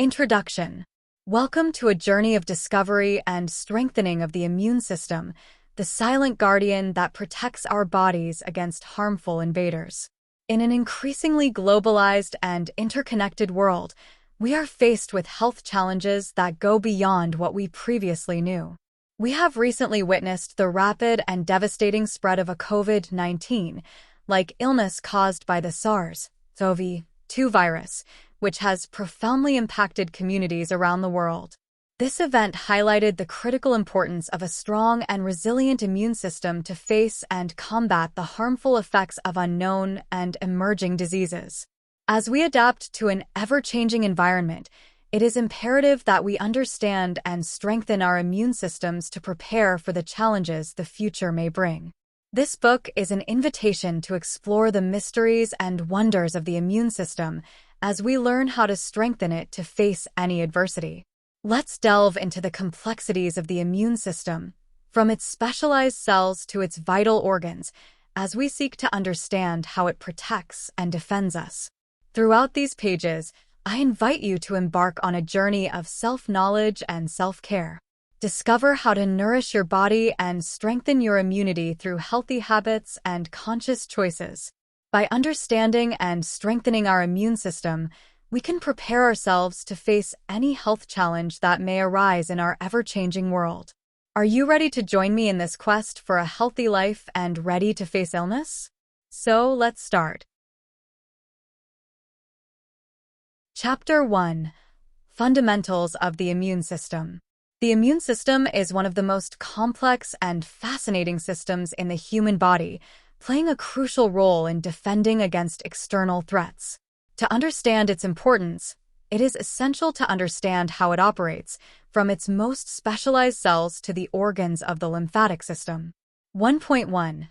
Introduction. Welcome to a journey of discovery and strengthening of the immune system, the silent guardian that protects our bodies against harmful invaders. In an increasingly globalized and interconnected world, we are faced with health challenges that go beyond what we previously knew. We have recently witnessed the rapid and devastating spread of a COVID-19, like illness caused by the SARS-CoV-2 virus, which has profoundly impacted communities around the world. This event highlighted the critical importance of a strong and resilient immune system to face and combat the harmful effects of unknown and emerging diseases. As we adapt to an ever-changing environment, it is imperative that we understand and strengthen our immune systems to prepare for the challenges the future may bring. This book is an invitation to explore the mysteries and wonders of the immune system as we learn how to strengthen it to face any adversity. Let's delve into the complexities of the immune system, from its specialized cells to its vital organs, as we seek to understand how it protects and defends us. Throughout these pages, I invite you to embark on a journey of self-knowledge and self-care. Discover how to nourish your body and strengthen your immunity through healthy habits and conscious choices. By understanding and strengthening our immune system, we can prepare ourselves to face any health challenge that may arise in our ever-changing world. Are you ready to join me in this quest for a healthy life and ready to face illness? So let's start. Chapter 1. Fundamentals of the immune system. The immune system is one of the most complex and fascinating systems in the human body, playing a crucial role in defending against external threats. To understand its importance, it is essential to understand how it operates, from its most specialized cells to the organs of the lymphatic system. 1.1.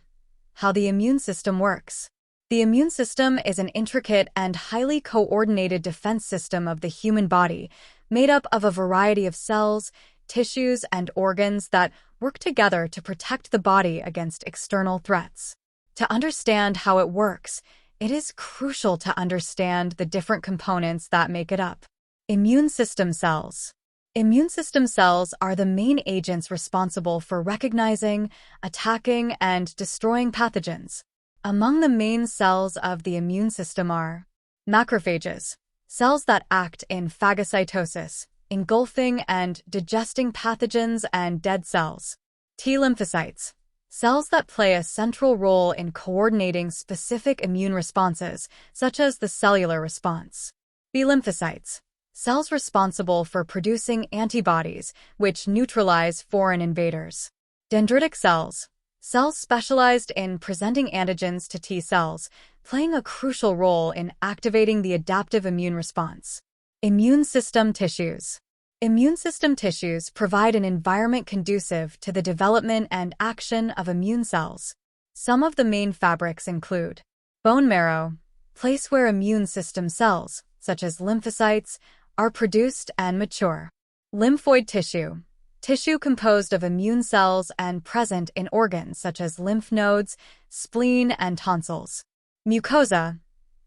How the immune system works. The immune system is an intricate and highly coordinated defense system of the human body, made up of a variety of cells, tissues, and organs that work together to protect the body against external threats. To understand how it works, it is crucial to understand the different components that make it up. Immune system cells. Immune system cells are the main agents responsible for recognizing, attacking, and destroying pathogens. Among the main cells of the immune system are macrophages, cells that act in phagocytosis, engulfing and digesting pathogens and dead cells. T lymphocytes, cells that play a central role in coordinating specific immune responses, such as the cellular response. B lymphocytes, cells responsible for producing antibodies, which neutralize foreign invaders. Dendritic cells, cells specialized in presenting antigens to T cells, playing a crucial role in activating the adaptive immune response. Immune system tissues. Immune system tissues provide an environment conducive to the development and action of immune cells. Some of the main fabrics include bone marrow, place where immune system cells, such as lymphocytes, are produced and mature. Lymphoid tissue, tissue composed of immune cells and present in organs such as lymph nodes, spleen, and tonsils. Mucosa,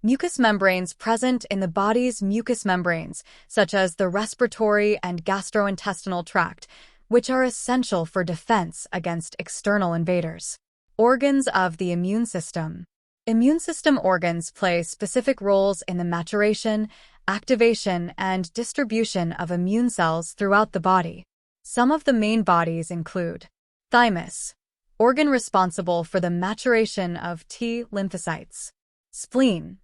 mucous membranes present in the body's mucous membranes, such as the respiratory and gastrointestinal tract, which are essential for defense against external invaders. Organs of the immune system. Immune system organs play specific roles in the maturation, activation, and distribution of immune cells throughout the body. Some of the main bodies include thymus, organ responsible for the maturation of T lymphocytes. Spleen,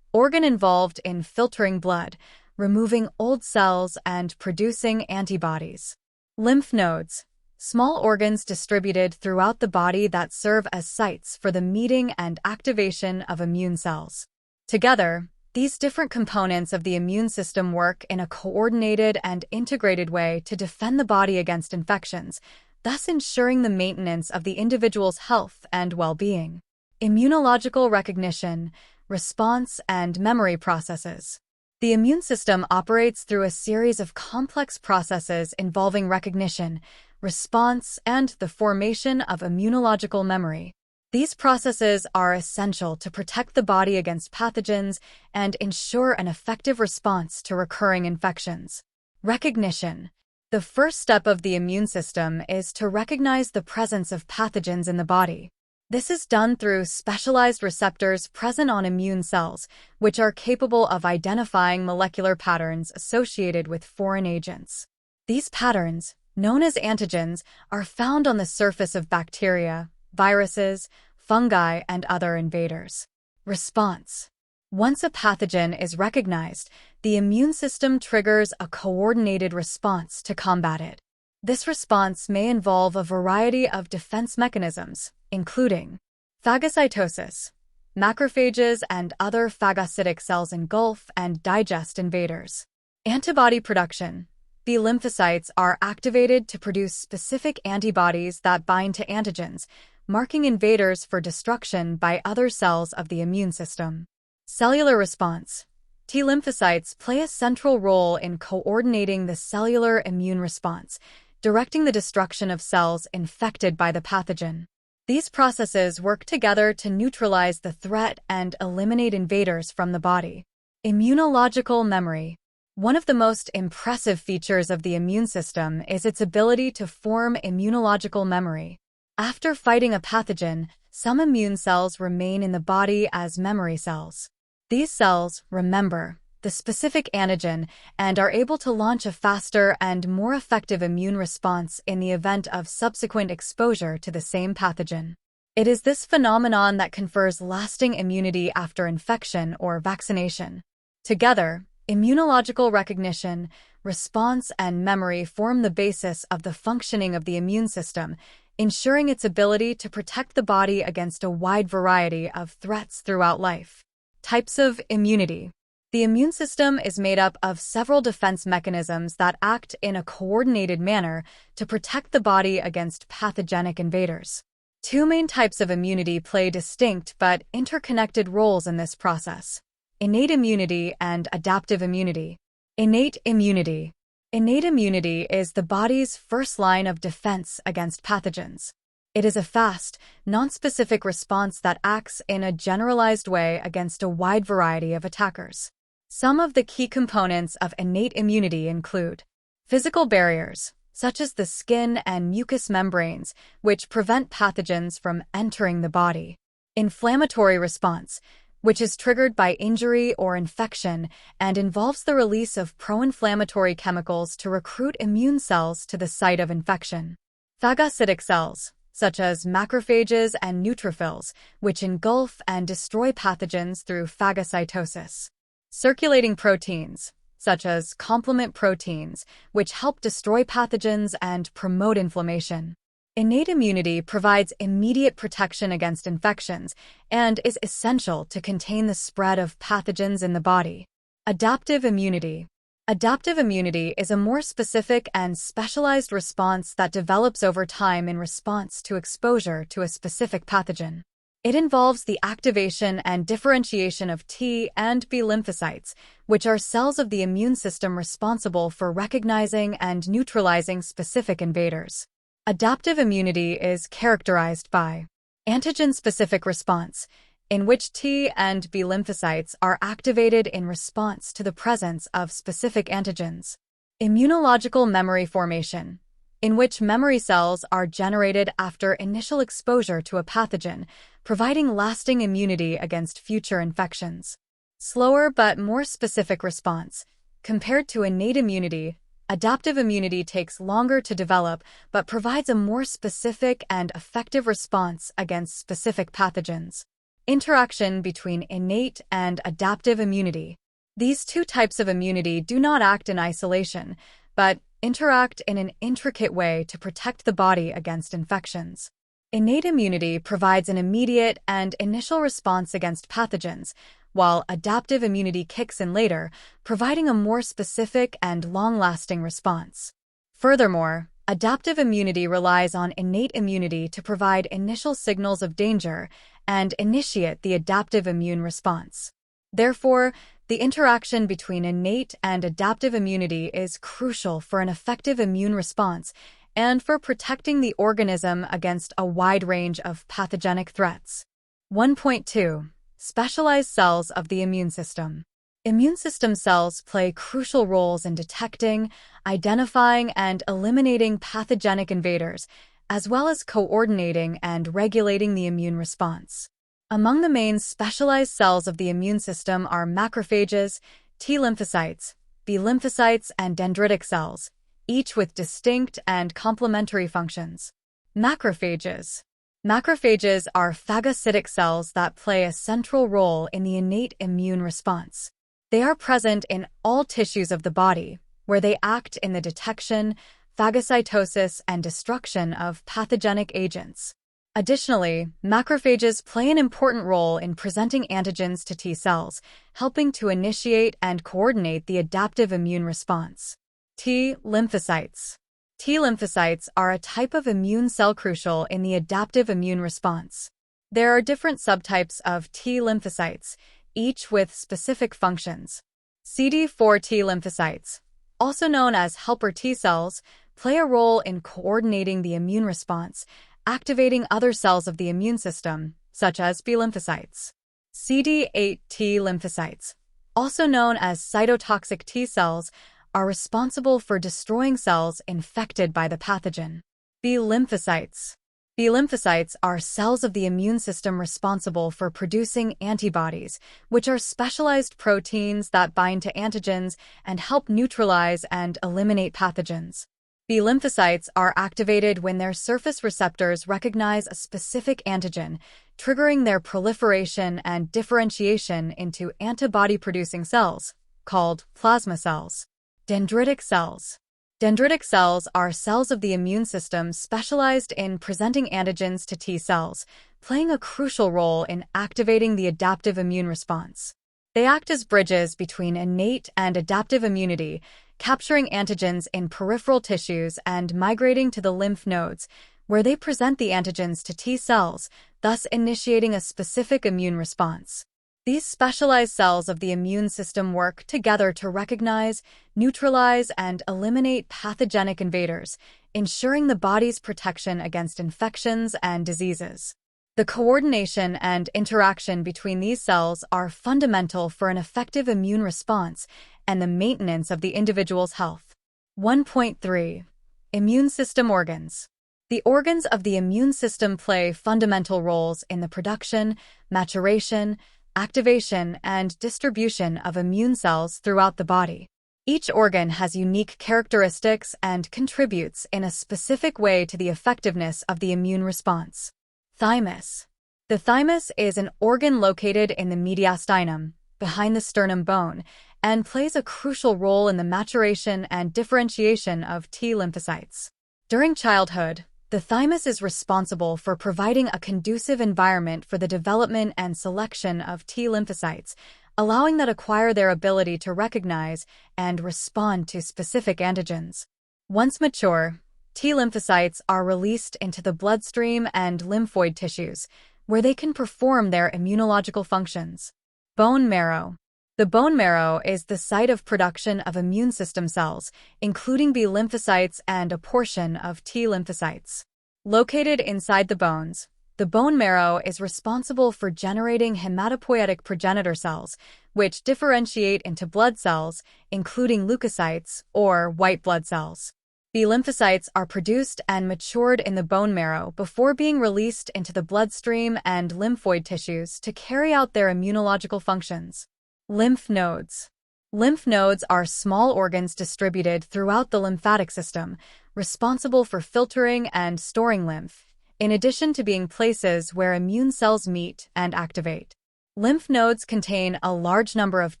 organ involved in filtering blood, removing old cells, and producing antibodies. Lymph nodes, small organs distributed throughout the body that serve as sites for the meeting and activation of immune cells. Together, these different components of the immune system work in a coordinated and integrated way to defend the body against infections, thus ensuring the maintenance of the individual's health and well-being. Immunological recognition, response, and memory processes. The immune system operates through a series of complex processes involving recognition, response, and the formation of immunological memory. These processes are essential to protect the body against pathogens and ensure an effective response to recurring infections. Recognition. The first step of the immune system is to recognize the presence of pathogens in the body. This is done through specialized receptors present on immune cells, which are capable of identifying molecular patterns associated with foreign agents. These patterns, known as antigens, are found on the surface of bacteria, viruses, fungi, and other invaders. Response. Once a pathogen is recognized, the immune system triggers a coordinated response to combat it. This response may involve a variety of defense mechanisms, including phagocytosis. Macrophages and other phagocytic cells engulf and digest invaders. Antibody production. B lymphocytes are activated to produce specific antibodies that bind to antigens, marking invaders for destruction by other cells of the immune system. Cellular response. T lymphocytes play a central role in coordinating the cellular immune response, directing the destruction of cells infected by the pathogen. These processes work together to neutralize the threat and eliminate invaders from the body. Immunological memory. One of the most impressive features of the immune system is its ability to form immunological memory. After fighting a pathogen, some immune cells remain in the body as memory cells. These cells remember the specific antigen and are able to launch a faster and more effective immune response in the event of subsequent exposure to the same pathogen. It is this phenomenon that confers lasting immunity after infection or vaccination. Together, immunological recognition, response, and memory form the basis of the functioning of the immune system, ensuring its ability to protect the body against a wide variety of threats throughout life. Types of immunity. The immune system is made up of several defense mechanisms that act in a coordinated manner to protect the body against pathogenic invaders. Two main types of immunity play distinct but interconnected roles in this process: innate immunity and adaptive immunity. Innate immunity. Innate immunity is the body's first line of defense against pathogens. It is a fast, nonspecific response that acts in a generalized way against a wide variety of attackers. Some of the key components of innate immunity include physical barriers, such as the skin and mucous membranes, which prevent pathogens from entering the body. Inflammatory response, which is triggered by injury or infection and involves the release of pro-inflammatory chemicals to recruit immune cells to the site of infection. Phagocytic cells, such as macrophages and neutrophils, which engulf and destroy pathogens through phagocytosis. Circulating proteins, such as complement proteins, which help destroy pathogens and promote inflammation. Innate immunity provides immediate protection against infections and is essential to contain the spread of pathogens in the body. Adaptive immunity. Adaptive immunity is a more specific and specialized response that develops over time in response to exposure to a specific pathogen. It involves the activation and differentiation of T and B lymphocytes, which are cells of the immune system responsible for recognizing and neutralizing specific invaders. Adaptive immunity is characterized by antigen-specific response, in which T and B lymphocytes are activated in response to the presence of specific antigens. Immunological memory formation, in which memory cells are generated after initial exposure to a pathogen, providing lasting immunity against future infections. Slower but more specific response. Compared to innate immunity, adaptive immunity takes longer to develop but provides a more specific and effective response against specific pathogens. Interaction between innate and adaptive immunity. These two types of immunity do not act in isolation, but interact in an intricate way to protect the body against infections. Innate immunity provides an immediate and initial response against pathogens, while adaptive immunity kicks in later, providing a more specific and long-lasting response. Furthermore, adaptive immunity relies on innate immunity to provide initial signals of danger and initiate the adaptive immune response. Therefore, the interaction between innate and adaptive immunity is crucial for an effective immune response and for protecting the organism against a wide range of pathogenic threats. 1.2. Specialized cells of the immune system. Immune system cells play crucial roles in detecting, identifying, and eliminating pathogenic invaders, as well as coordinating and regulating the immune response. Among the main specialized cells of the immune system are macrophages, T lymphocytes, B lymphocytes, and dendritic cells, each with distinct and complementary functions. Macrophages. Macrophages are phagocytic cells that play a central role in the innate immune response. They are present in all tissues of the body, where they act in the detection, phagocytosis, and destruction of pathogenic agents. Additionally, macrophages play an important role in presenting antigens to T cells, helping to initiate and coordinate the adaptive immune response. T lymphocytes. T lymphocytes are a type of immune cell crucial in the adaptive immune response. There are different subtypes of T lymphocytes, each with specific functions. CD4 T lymphocytes, also known as helper T cells, play a role in coordinating the immune response, activating other cells of the immune system, such as B lymphocytes. CD8 T lymphocytes, also known as cytotoxic T cells, are responsible for destroying cells infected by the pathogen. B lymphocytes. B lymphocytes are cells of the immune system responsible for producing antibodies, which are specialized proteins that bind to antigens and help neutralize and eliminate pathogens. B lymphocytes are activated when their surface receptors recognize a specific antigen, triggering their proliferation and differentiation into antibody-producing cells, called plasma cells. Dendritic cells. Dendritic cells are cells of the immune system specialized in presenting antigens to T cells, playing a crucial role in activating the adaptive immune response. They act as bridges between innate and adaptive immunity, capturing antigens in peripheral tissues and migrating to the lymph nodes, where they present the antigens to T cells, thus initiating a specific immune response. These specialized cells of the immune system work together to recognize, neutralize, and eliminate pathogenic invaders, ensuring the body's protection against infections and diseases. The coordination and interaction between these cells are fundamental for an effective immune response and the maintenance of the individual's health. 1.3. Immune system organs. The organs of the immune system play fundamental roles in the production, maturation, activation, and distribution of immune cells throughout the body. Each organ has unique characteristics and contributes in a specific way to the effectiveness of the immune response. Thymus. The thymus is an organ located in the mediastinum, behind the sternum bone, and plays a crucial role in the maturation and differentiation of T lymphocytes. During childhood, the thymus is responsible for providing a conducive environment for the development and selection of T lymphocytes, allowing them to acquire their ability to recognize and respond to specific antigens. Once mature, T lymphocytes are released into the bloodstream and lymphoid tissues, where they can perform their immunological functions. Bone marrow. The bone marrow is the site of production of immune system cells, including B lymphocytes and a portion of T lymphocytes. Located inside the bones, the bone marrow is responsible for generating hematopoietic progenitor cells, which differentiate into blood cells, including leukocytes or white blood cells. B lymphocytes are produced and matured in the bone marrow before being released into the bloodstream and lymphoid tissues to carry out their immunological functions. Lymph nodes. Lymph nodes are small organs distributed throughout the lymphatic system, responsible for filtering and storing lymph, in addition to being places where immune cells meet and activate. Lymph nodes contain a large number of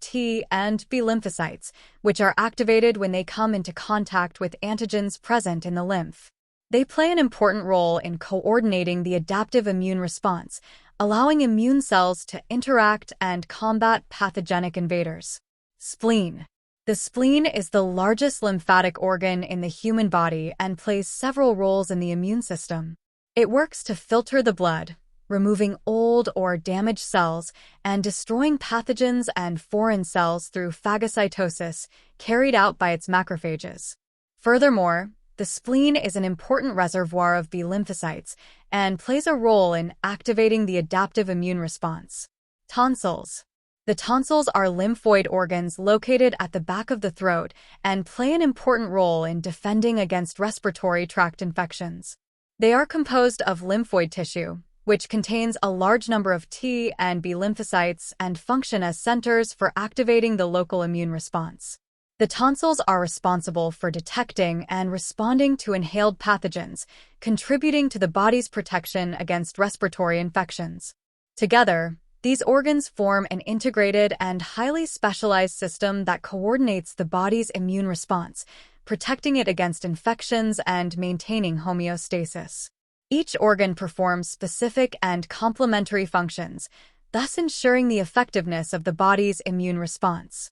T and B lymphocytes, which are activated when they come into contact with antigens present in the lymph. They play an important role in coordinating the adaptive immune response, allowing immune cells to interact and combat pathogenic invaders. Spleen. The spleen is the largest lymphatic organ in the human body and plays several roles in the immune system. It works to filter the blood, removing old or damaged cells and destroying pathogens and foreign cells through phagocytosis carried out by its macrophages. Furthermore, The spleen is an important reservoir of B lymphocytes and plays a role in activating the adaptive immune response. Tonsils. The tonsils are lymphoid organs located at the back of the throat and play an important role in defending against respiratory tract infections. They are composed of lymphoid tissue, which contains a large number of T and B lymphocytes and function as centers for activating the local immune response. The tonsils are responsible for detecting and responding to inhaled pathogens, contributing to the body's protection against respiratory infections. Together, these organs form an integrated and highly specialized system that coordinates the body's immune response, protecting it against infections and maintaining homeostasis. Each organ performs specific and complementary functions, thus ensuring the effectiveness of the body's immune response.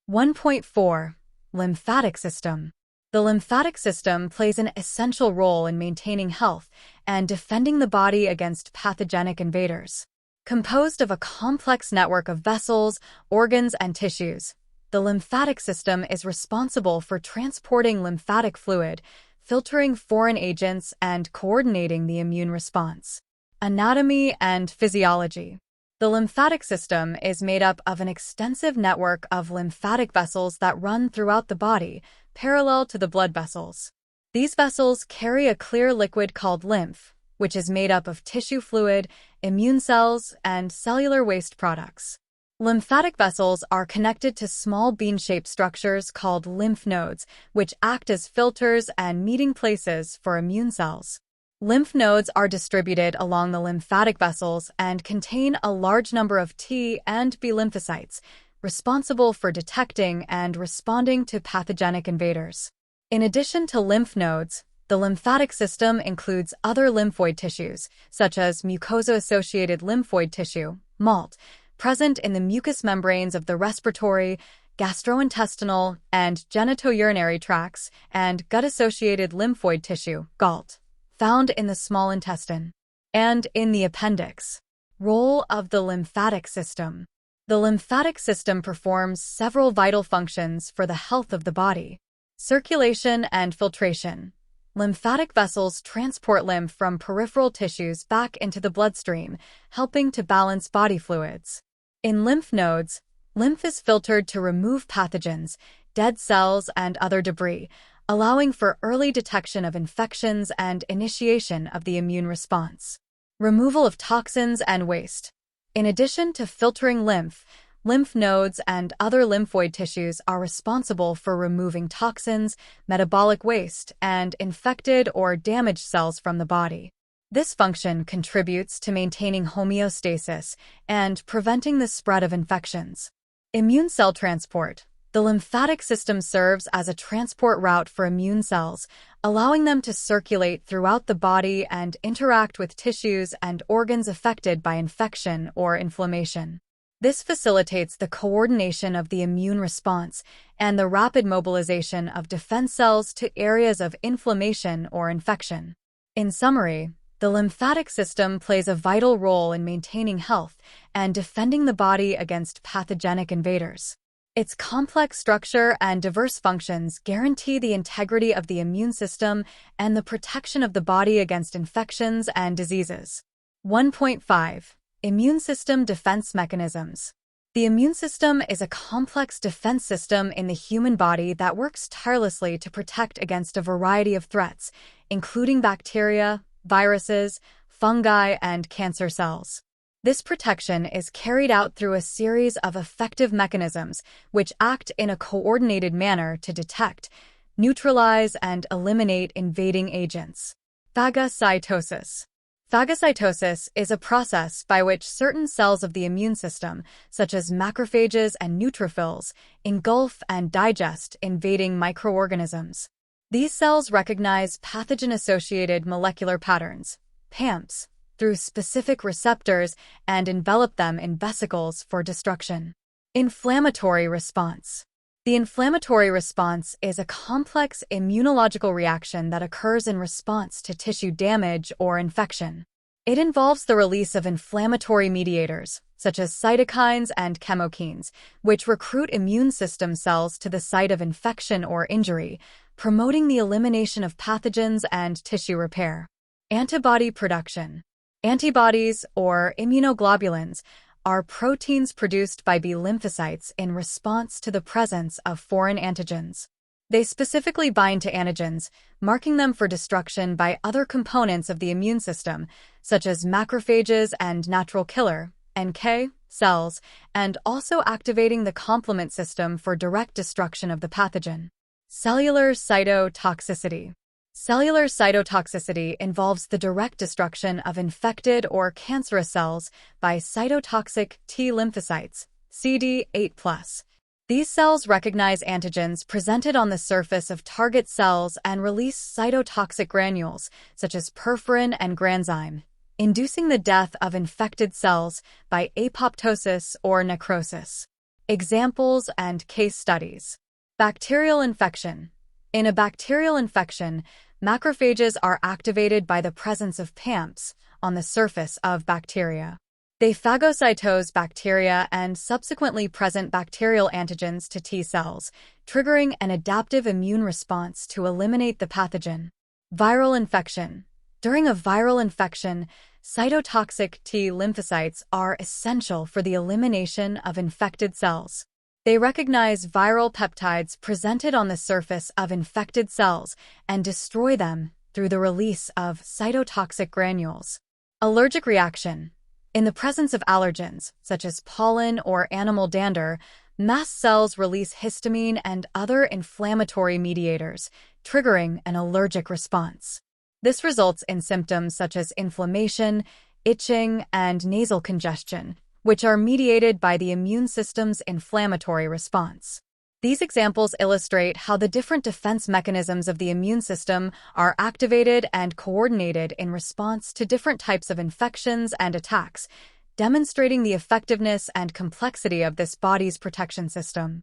1.4. Lymphatic system. The lymphatic system plays an essential role in maintaining health and defending the body against pathogenic invaders. Composed of a complex network of vessels, organs, and tissues, the lymphatic system is responsible for transporting lymphatic fluid, filtering foreign agents, and coordinating the immune response. Anatomy and physiology. The lymphatic system is made up of an extensive network of lymphatic vessels that run throughout the body, parallel to the blood vessels. These vessels carry a clear liquid called lymph, which is made up of tissue fluid, immune cells, and cellular waste products. Lymphatic vessels are connected to small bean-shaped structures called lymph nodes, which act as filters and meeting places for immune cells. Lymph nodes are distributed along the lymphatic vessels and contain a large number of T and B lymphocytes, responsible for detecting and responding to pathogenic invaders. In addition to lymph nodes, the lymphatic system includes other lymphoid tissues, such as mucosa-associated lymphoid tissue, MALT, present in the mucous membranes of the respiratory, gastrointestinal, and genitourinary tracts, and gut-associated lymphoid tissue, GALT, found in the small intestine, and in the appendix. Role of the lymphatic system. The lymphatic system performs several vital functions for the health of the body. Circulation and filtration. Lymphatic vessels transport lymph from peripheral tissues back into the bloodstream, helping to balance body fluids. In lymph nodes, lymph is filtered to remove pathogens, dead cells, and other debris, allowing for early detection of infections and initiation of the immune response. Removal of toxins and waste. In addition to filtering lymph nodes and other lymphoid tissues are responsible for removing toxins, metabolic waste, and infected or damaged cells from the body. This function contributes to maintaining homeostasis and preventing the spread of infections. Immune cell transport. The lymphatic system serves as a transport route for immune cells, allowing them to circulate throughout the body and interact with tissues and organs affected by infection or inflammation. This facilitates the coordination of the immune response and the rapid mobilization of defense cells to areas of inflammation or infection. In summary, the lymphatic system plays a vital role in maintaining health and defending the body against pathogenic invaders. Its complex structure and diverse functions guarantee the integrity of the immune system and the protection of the body against infections and diseases. 1.5. Immune system defense mechanisms. The immune system is a complex defense system in the human body that works tirelessly to protect against a variety of threats, including bacteria, viruses, fungi, and cancer cells. This protection is carried out through a series of effective mechanisms which act in a coordinated manner to detect, neutralize, and eliminate invading agents. Phagocytosis. Phagocytosis is a process by which certain cells of the immune system, such as macrophages and neutrophils, engulf and digest invading microorganisms. These cells recognize pathogen-associated molecular patterns, PAMPs, through specific receptors and envelop them in vesicles for destruction. Inflammatory response. The inflammatory response is a complex immunological reaction that occurs in response to tissue damage or infection. It involves the release of inflammatory mediators, such as cytokines and chemokines, which recruit immune system cells to the site of infection or injury, promoting the elimination of pathogens and tissue repair. Antibody production. Antibodies, or immunoglobulins, are proteins produced by B lymphocytes in response to the presence of foreign antigens. They specifically bind to antigens, marking them for destruction by other components of the immune system, such as macrophages and natural killer (NK) cells, and also activating the complement system for direct destruction of the pathogen. Cellular cytotoxicity. Cellular cytotoxicity involves the direct destruction of infected or cancerous cells by cytotoxic T lymphocytes, CD8+. These cells recognize antigens presented on the surface of target cells and release cytotoxic granules, such as perforin and granzyme, inducing the death of infected cells by apoptosis or necrosis. Examples and case studies. Bacterial infection. In a bacterial infection, macrophages are activated by the presence of PAMPs on the surface of bacteria. They phagocytose bacteria and subsequently present bacterial antigens to T cells, triggering an adaptive immune response to eliminate the pathogen. Viral infection. During a viral infection, cytotoxic T lymphocytes are essential for the elimination of infected cells. They recognize viral peptides presented on the surface of infected cells and destroy them through the release of cytotoxic granules. Allergic reaction. In the presence of allergens, such as pollen or animal dander, mast cells release histamine and other inflammatory mediators, triggering an allergic response. This results in symptoms such as inflammation, itching, and nasal congestion, which are mediated by the immune system's inflammatory response. These examples illustrate how the different defense mechanisms of the immune system are activated and coordinated in response to different types of infections and attacks, demonstrating the effectiveness and complexity of this body's protection system.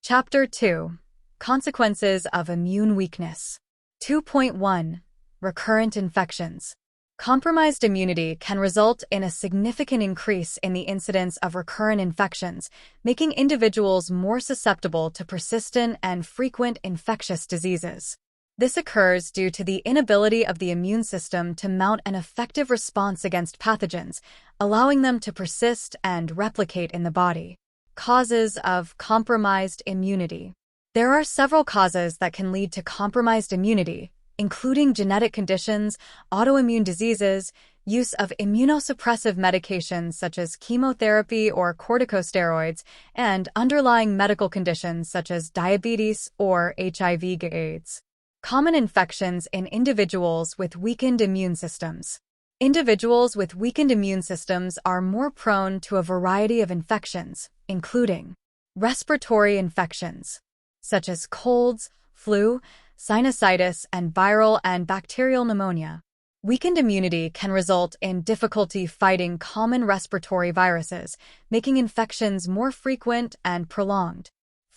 Chapter 2. Consequences of Immune Weakness. 2.1. Recurrent infections. Compromised immunity can result in a significant increase in the incidence of recurrent infections, making individuals more susceptible to persistent and frequent infectious diseases. This occurs due to the inability of the immune system to mount an effective response against pathogens, allowing them to persist and replicate in the body. Causes of compromised immunity. There are several causes that can lead to compromised immunity, including genetic conditions, autoimmune diseases, use of immunosuppressive medications such as chemotherapy or corticosteroids, and underlying medical conditions such as diabetes or HIV/AIDS. Common infections in individuals with weakened immune systems. Individuals with weakened immune systems are more prone to a variety of infections, including respiratory infections, such as colds, flu, sinusitis, and viral and bacterial pneumonia. Weakened immunity can result in difficulty fighting common respiratory viruses, making infections more frequent and prolonged.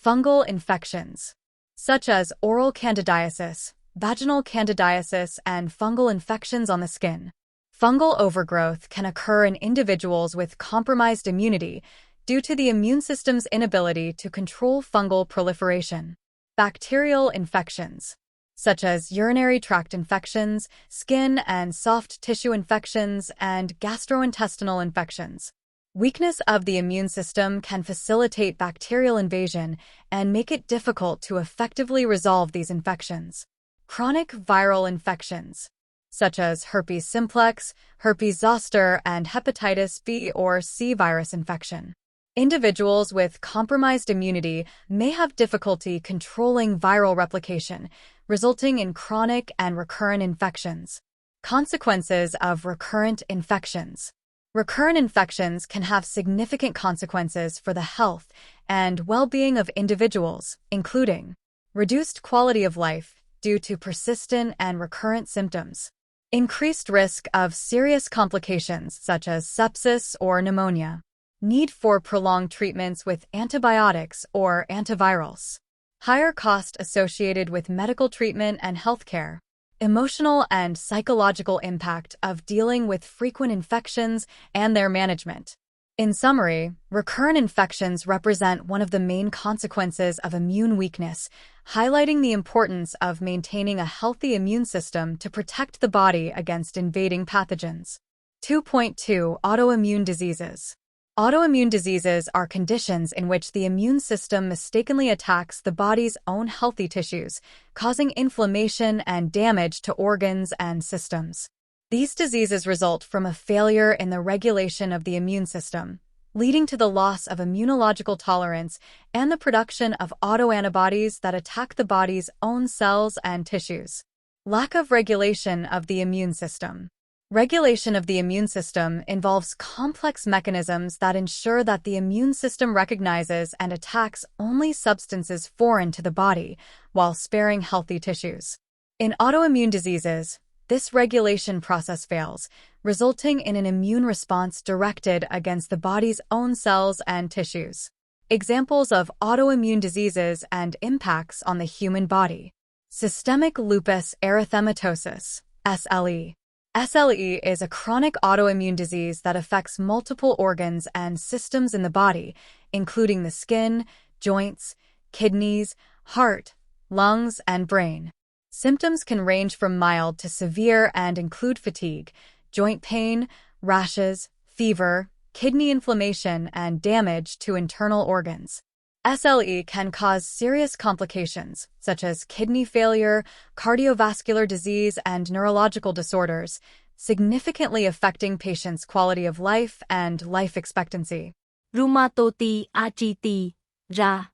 Fungal infections, such as oral candidiasis, vaginal candidiasis, and fungal infections on the skin. Fungal overgrowth can occur in individuals with compromised immunity due to the immune system's inability to control fungal proliferation. Bacterial infections, such as urinary tract infections, skin and soft tissue infections, and gastrointestinal infections. Weakness of the immune system can facilitate bacterial invasion and make it difficult to effectively resolve these infections. Chronic viral infections, such as herpes simplex, herpes zoster, and hepatitis B or C virus infection. Individuals with compromised immunity may have difficulty controlling viral replication, resulting in chronic and recurrent infections. Consequences of recurrent infections. Recurrent infections can have significant consequences for the health and well-being of individuals, including reduced quality of life due to persistent and recurrent symptoms, increased risk of serious complications such as sepsis or pneumonia, need for prolonged treatments with antibiotics or antivirals, higher cost associated with medical treatment and healthcare, emotional and psychological impact of dealing with frequent infections and their management. In summary, recurrent infections represent one of the main consequences of immune weakness, highlighting the importance of maintaining a healthy immune system to protect the body against invading pathogens. 2.2 Autoimmune diseases. Autoimmune diseases are conditions in which the immune system mistakenly attacks the body's own healthy tissues, causing inflammation and damage to organs and systems. These diseases result from a failure in the regulation of the immune system, leading to the loss of immunological tolerance and the production of autoantibodies that attack the body's own cells and tissues. Lack of regulation of the immune system. Regulation of the immune system involves complex mechanisms that ensure that the immune system recognizes and attacks only substances foreign to the body, while sparing healthy tissues. In autoimmune diseases, this regulation process fails, resulting in an immune response directed against the body's own cells and tissues. Examples of autoimmune diseases and impacts on the human body. Systemic lupus erythematosus, SLE. SLE is a chronic autoimmune disease that affects multiple organs and systems in the body, including the skin, joints, kidneys, heart, lungs, and brain. Symptoms can range from mild to severe and include fatigue, joint pain, rashes, fever, kidney inflammation, and damage to internal organs. SLE can cause serious complications, such as kidney failure, cardiovascular disease, and neurological disorders, significantly affecting patients' quality of life and life expectancy. Rheumatoid arthritis, RA.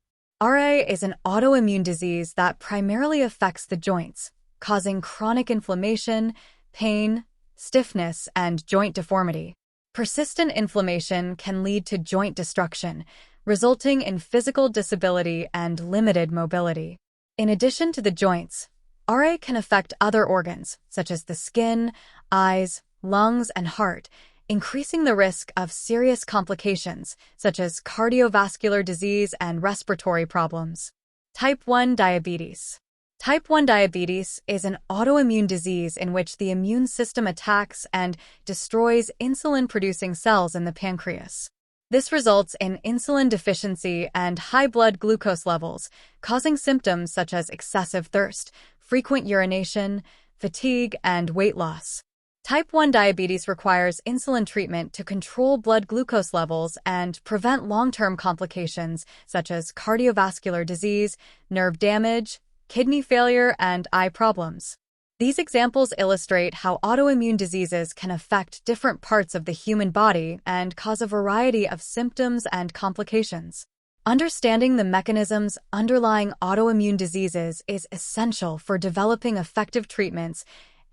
RA is an autoimmune disease that primarily affects the joints, causing chronic inflammation, pain, stiffness, and joint deformity. Persistent inflammation can lead to joint destruction, resulting in physical disability and limited mobility. In addition to the joints, RA can affect other organs, such as the skin, eyes, lungs, and heart, increasing the risk of serious complications, such as cardiovascular disease and respiratory problems. Type 1 diabetes. Type 1 diabetes is an autoimmune disease in which the immune system attacks and destroys insulin-producing cells in the pancreas. This results in insulin deficiency and high blood glucose levels, causing symptoms such as excessive thirst, frequent urination, fatigue, and weight loss. Type 1 diabetes requires insulin treatment to control blood glucose levels and prevent long-term complications such as cardiovascular disease, nerve damage, kidney failure, and eye problems. These examples illustrate how autoimmune diseases can affect different parts of the human body and cause a variety of symptoms and complications. Understanding the mechanisms underlying autoimmune diseases is essential for developing effective treatments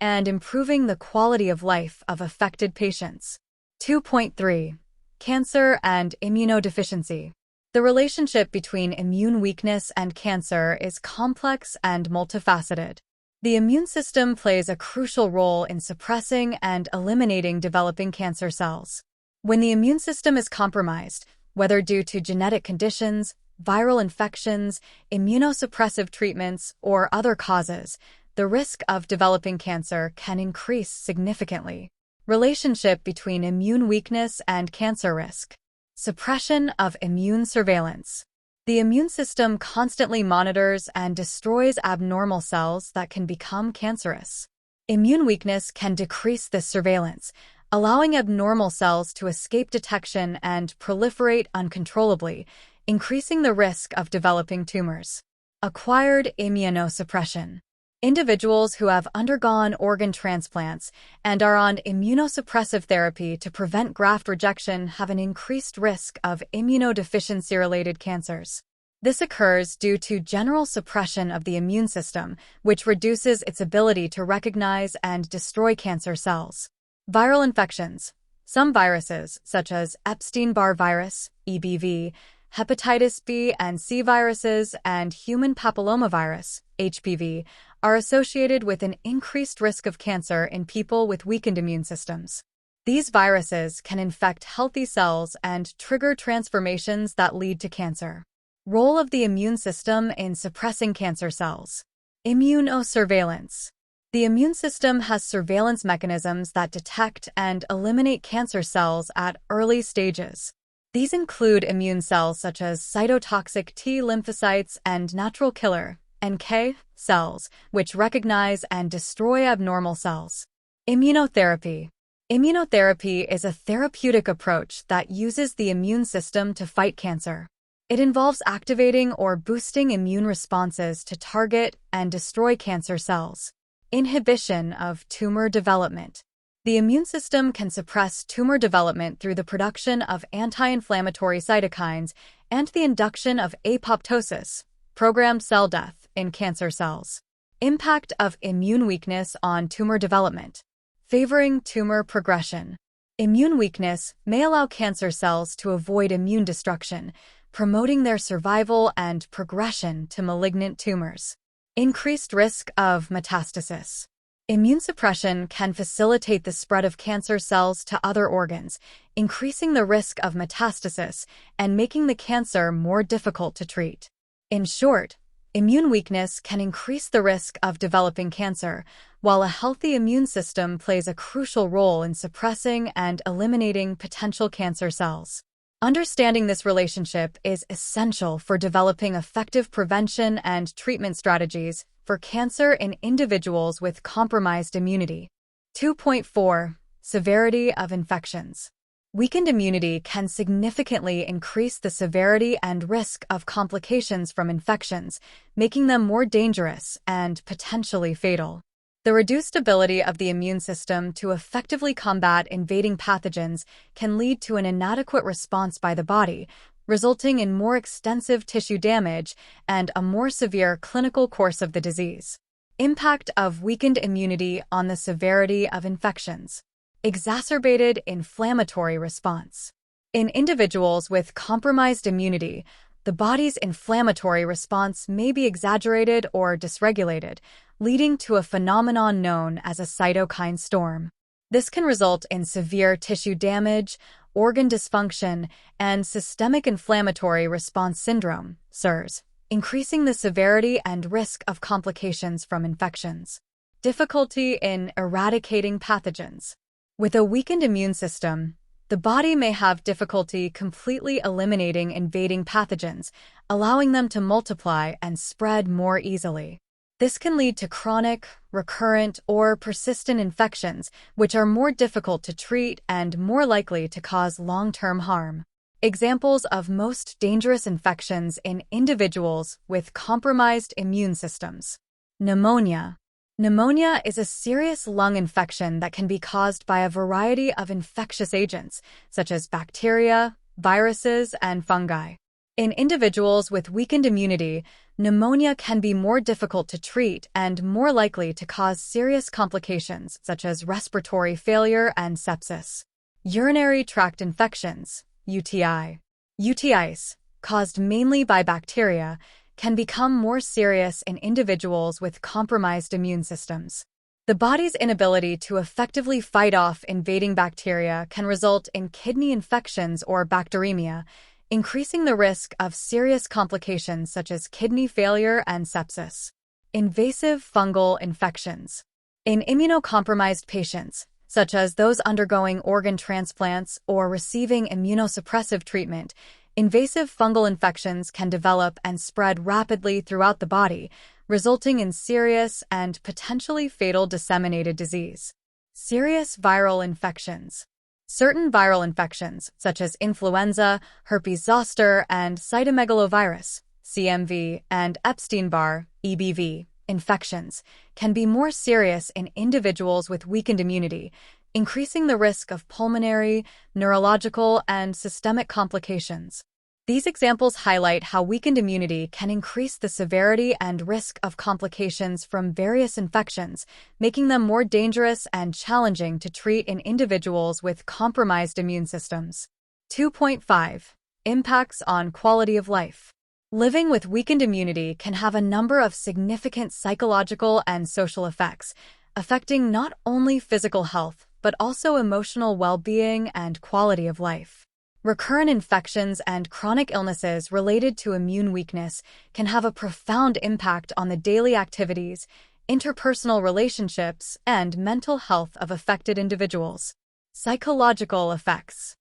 and improving the quality of life of affected patients. 2.3 Cancer and immunodeficiency. The relationship between immune weakness and cancer is complex and multifaceted. The immune system plays a crucial role in suppressing and eliminating developing cancer cells. When the immune system is compromised, whether due to genetic conditions, viral infections, immunosuppressive treatments, or other causes, the risk of developing cancer can increase significantly. Relationship between immune weakness and cancer risk. Suppression of immune surveillance. The immune system constantly monitors and destroys abnormal cells that can become cancerous. Immune weakness can decrease this surveillance, allowing abnormal cells to escape detection and proliferate uncontrollably, increasing the risk of developing tumors. Acquired immunosuppression. Individuals who have undergone organ transplants and are on immunosuppressive therapy to prevent graft rejection have an increased risk of immunodeficiency-related cancers. This occurs due to general suppression of the immune system, which reduces its ability to recognize and destroy cancer cells. Viral infections. Some viruses, such as Epstein-Barr virus, EBV, hepatitis B and C viruses, and human papillomavirus, HPV, are associated with an increased risk of cancer in people with weakened immune systems. These viruses can infect healthy cells and trigger transformations that lead to cancer. Role of the immune system in suppressing cancer cells. Immunosurveillance. The immune system has surveillance mechanisms that detect and eliminate cancer cells at early stages. These include immune cells such as cytotoxic T lymphocytes and natural killer NK cells, which recognize and destroy abnormal cells. Immunotherapy. Immunotherapy is a therapeutic approach that uses the immune system to fight cancer. It involves activating or boosting immune responses to target and destroy cancer cells. Inhibition of tumor development. The immune system can suppress tumor development through the production of anti-inflammatory cytokines and the induction of apoptosis, programmed cell death, in cancer cells. Impact of immune weakness on tumor development. Favoring tumor progression. Immune weakness may allow cancer cells to avoid immune destruction, promoting their survival and progression to malignant tumors. Increased risk of metastasis. Immune suppression can facilitate the spread of cancer cells to other organs, increasing the risk of metastasis and making the cancer more difficult to treat. In short, immune weakness can increase the risk of developing cancer, while a healthy immune system plays a crucial role in suppressing and eliminating potential cancer cells. Understanding this relationship is essential for developing effective prevention and treatment strategies for cancer in individuals with compromised immunity. 2.4. Severity of infections. Weakened immunity can significantly increase the severity and risk of complications from infections, making them more dangerous and potentially fatal. The reduced ability of the immune system to effectively combat invading pathogens can lead to an inadequate response by the body, resulting in more extensive tissue damage and a more severe clinical course of the disease. Impact of weakened immunity on the severity of infections. Exacerbated inflammatory response. In individuals with compromised immunity, the body's inflammatory response may be exaggerated or dysregulated, leading to a phenomenon known as a cytokine storm. This can result in severe tissue damage, organ dysfunction, and systemic inflammatory response syndrome, SIRS, increasing the severity and risk of complications from infections. Difficulty in eradicating pathogens. With a weakened immune system, the body may have difficulty completely eliminating invading pathogens, allowing them to multiply and spread more easily. This can lead to chronic, recurrent, or persistent infections, which are more difficult to treat and more likely to cause long-term harm. Examples of most dangerous infections in individuals with compromised immune systems. Pneumonia. Pneumonia is a serious lung infection that can be caused by a variety of infectious agents, such as bacteria, viruses, and fungi. In individuals with weakened immunity, pneumonia can be more difficult to treat and more likely to cause serious complications, such as respiratory failure and sepsis. Urinary tract infections, UTI. UTIs, caused mainly by bacteria, can become more serious in individuals with compromised immune systems. The body's inability to effectively fight off invading bacteria can result in kidney infections or bacteremia, increasing the risk of serious complications such as kidney failure and sepsis. Invasive fungal infections. In immunocompromised patients, such as those undergoing organ transplants or receiving immunosuppressive treatment, invasive fungal infections can develop and spread rapidly throughout the body, resulting in serious and potentially fatal disseminated disease. Serious viral infections. Certain viral infections, such as influenza, herpes zoster, and cytomegalovirus, CMV, and Epstein-Barr, EBV, infections, can be more serious in individuals with weakened immunity, increasing the risk of pulmonary, neurological, and systemic complications. These examples highlight how weakened immunity can increase the severity and risk of complications from various infections, making them more dangerous and challenging to treat in individuals with compromised immune systems. 2.5. Impacts on quality of life. Living with weakened immunity can have a number of significant psychological and social effects, affecting not only physical health, but also emotional well-being and quality of life. Recurrent infections and chronic illnesses related to immune weakness can have a profound impact on the daily activities, interpersonal relationships, and mental health of affected individuals. Psychological effects.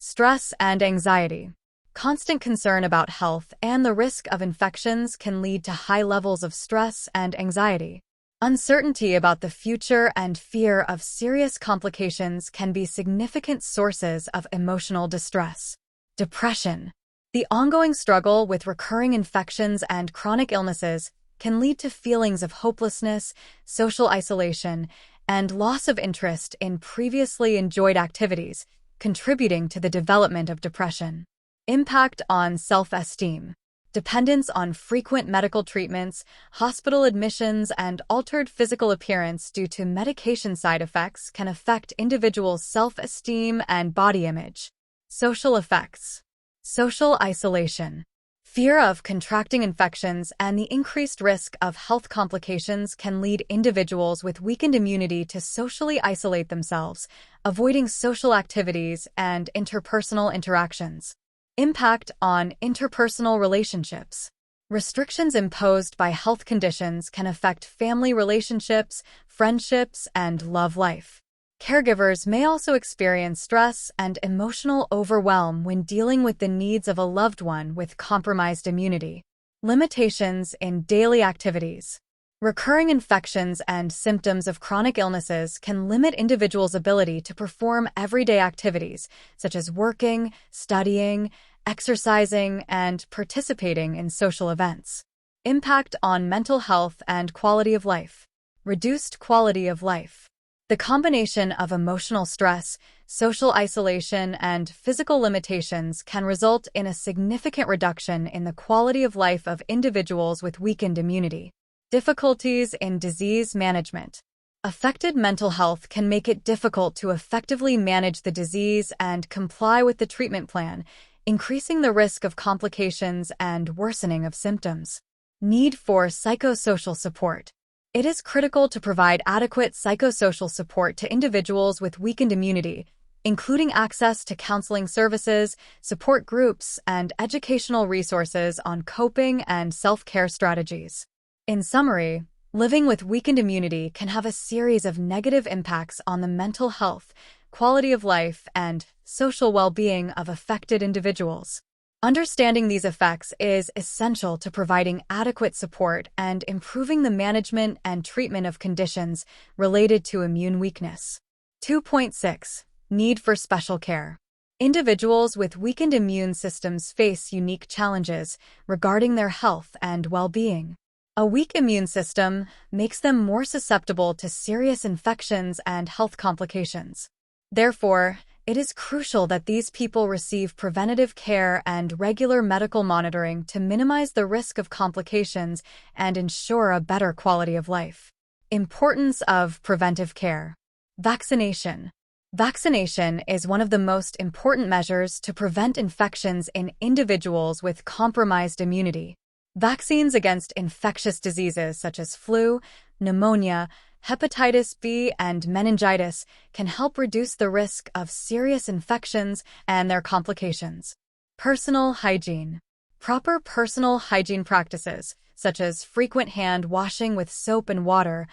Stress and anxiety. Constant concern about health and the risk of infections can lead to high levels of stress and anxiety. Uncertainty about the future and fear of serious complications can be significant sources of emotional distress. Depression. The ongoing struggle with recurring infections and chronic illnesses can lead to feelings of hopelessness, social isolation, and loss of interest in previously enjoyed activities, contributing to the development of depression. Impact on self-esteem. Dependence on frequent medical treatments, hospital admissions, and altered physical appearance due to medication side effects can affect individuals' self-esteem and body image. Social effects. Social isolation. Fear of contracting infections and the increased risk of health complications can lead individuals with weakened immunity to socially isolate themselves, avoiding social activities and interpersonal interactions. Impact on interpersonal relationships. Restrictions imposed by health conditions can affect family relationships, friendships, and love life. Caregivers may also experience stress and emotional overwhelm when dealing with the needs of a loved one with compromised immunity. Limitations in daily activities. Recurring infections and symptoms of chronic illnesses can limit individuals' ability to perform everyday activities, such as working, studying, exercising, and participating in social events. Impact on mental health and quality of life. Reduced quality of life. The combination of emotional stress, social isolation, and physical limitations can result in a significant reduction in the quality of life of individuals with weakened immunity. Difficulties in disease management. Affected mental health can make it difficult to effectively manage the disease and comply with the treatment plan, increasing the risk of complications and worsening of symptoms. Need for psychosocial support. It is critical to provide adequate psychosocial support to individuals with weakened immunity, including access to counseling services, support groups, and educational resources on coping and self-care strategies. In summary, living with weakened immunity can have a series of negative impacts on the mental health, quality of life, and social well-being of affected individuals. Understanding these effects is essential to providing adequate support and improving the management and treatment of conditions related to immune weakness. 2.6. Need for special care. Individuals with weakened immune systems face unique challenges regarding their health and well-being. A weak immune system makes them more susceptible to serious infections and health complications. Therefore, it is crucial that these people receive preventative care and regular medical monitoring to minimize the risk of complications and ensure a better quality of life. Importance of preventive care. Vaccination. Vaccination is one of the most important measures to prevent infections in individuals with compromised immunity. Vaccines against infectious diseases such as flu, pneumonia, hepatitis B, and meningitis can help reduce the risk of serious infections and their complications. Personal hygiene. Proper personal hygiene practices, such as frequent hand washing with soap and water,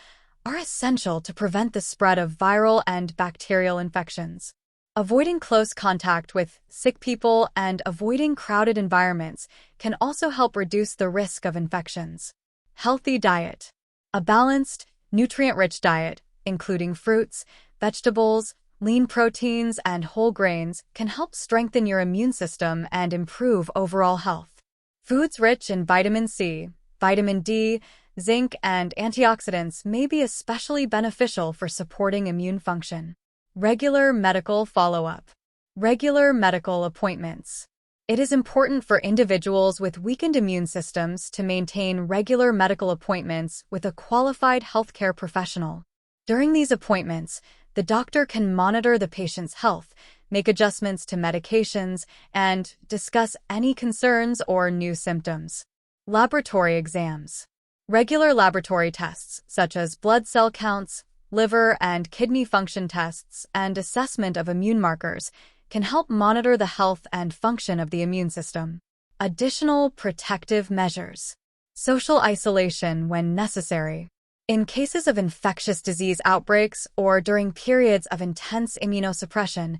are essential to prevent the spread of viral and bacterial infections. Avoiding close contact with sick people and avoiding crowded environments can also help reduce the risk of infections. Healthy diet. A balanced, nutrient-rich diet, including fruits, vegetables, lean proteins, and whole grains, can help strengthen your immune system and improve overall health. Foods rich in vitamin C, vitamin D, zinc, and antioxidants may be especially beneficial for supporting immune function. Regular medical follow-up. Regular medical appointments. It is important for individuals with weakened immune systems to maintain regular medical appointments with a qualified healthcare professional. During these appointments, the doctor can monitor the patient's health, make adjustments to medications, and discuss any concerns or new symptoms. Laboratory exams. Regular laboratory tests, such as blood cell counts, liver and kidney function tests, and assessment of immune markers, can help monitor the health and function of the immune system. Additional protective measures. Social isolation when necessary. In cases of infectious disease outbreaks or during periods of intense immunosuppression,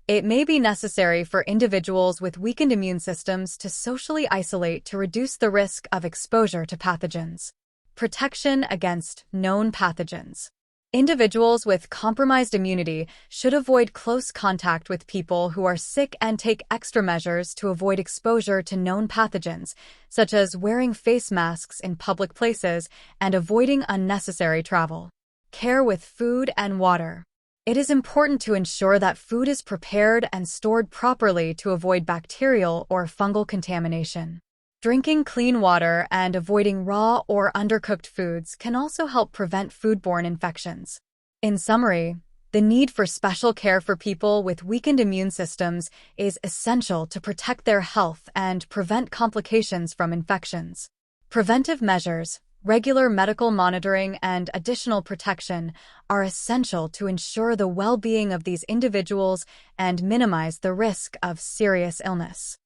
It may be necessary for individuals with weakened immune systems to socially isolate to reduce the risk of exposure to pathogens. Protection against known pathogens. Individuals with compromised immunity should avoid close contact with people who are sick and take extra measures to avoid exposure to known pathogens, such as wearing face masks in public places and avoiding unnecessary travel. Care with food and water. It is important to ensure that food is prepared and stored properly to avoid bacterial or fungal contamination. Drinking clean water and avoiding raw or undercooked foods can also help prevent foodborne infections. In summary, the need for special care for people with weakened immune systems is essential to protect their health and prevent complications from infections. Preventive measures, regular medical monitoring, and additional protection are essential to ensure the well-being of these individuals and minimize the risk of serious illness.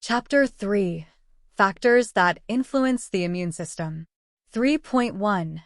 Chapter 3. Factors that influence the immune system. 3.1.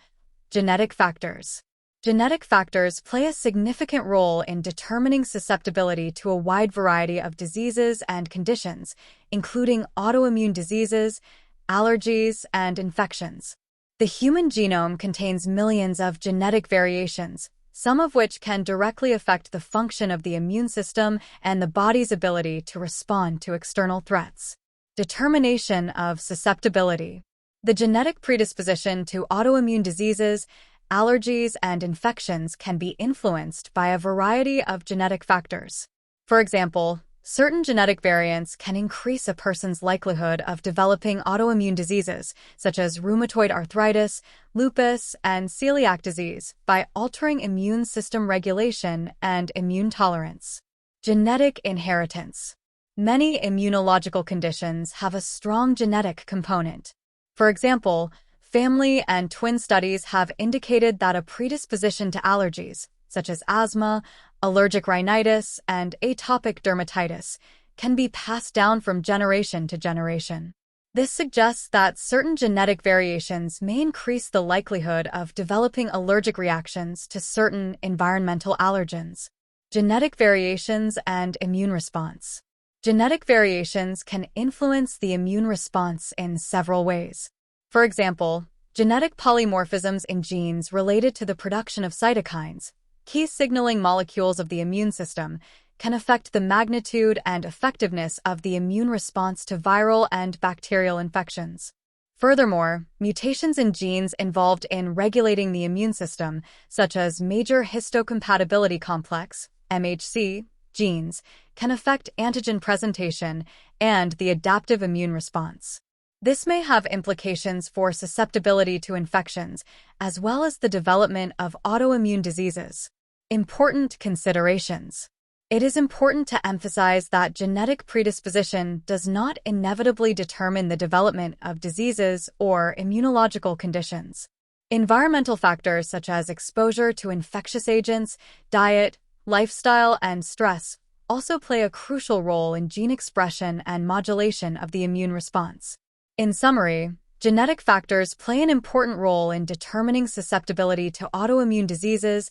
Genetic factors. Genetic factors play a significant role in determining susceptibility to a wide variety of diseases and conditions, including autoimmune diseases, allergies, and infections. The human genome contains millions of genetic variations, some of which can directly affect the function of the immune system and the body's ability to respond to external threats. Determination of susceptibility. The genetic predisposition to autoimmune diseases, allergies, and infections can be influenced by a variety of genetic factors. For example, certain genetic variants can increase a person's likelihood of developing autoimmune diseases, such as rheumatoid arthritis, lupus, and celiac disease, by altering immune system regulation and immune tolerance. Genetic inheritance. Many immunological conditions have a strong genetic component. For example, family and twin studies have indicated that a predisposition to allergies, such as asthma, allergic rhinitis, and atopic dermatitis, can be passed down from generation to generation. This suggests that certain genetic variations may increase the likelihood of developing allergic reactions to certain environmental allergens. Genetic variations and immune response. Genetic variations can influence the immune response in several ways. For example, genetic polymorphisms in genes related to the production of cytokines, key signaling molecules of the immune system, can affect the magnitude and effectiveness of the immune response to viral and bacterial infections. Furthermore, mutations in genes involved in regulating the immune system, such as major histocompatibility complex (MHC) genes, can affect antigen presentation and the adaptive immune response. This may have implications for susceptibility to infections, as well as the development of autoimmune diseases. Important considerations. It is important to emphasize that genetic predisposition does not inevitably determine the development of diseases or immunological conditions. Environmental factors such as exposure to infectious agents, diet, lifestyle, and stress also play a crucial role in gene expression and modulation of the immune response. In summary, genetic factors play an important role in determining susceptibility to autoimmune diseases,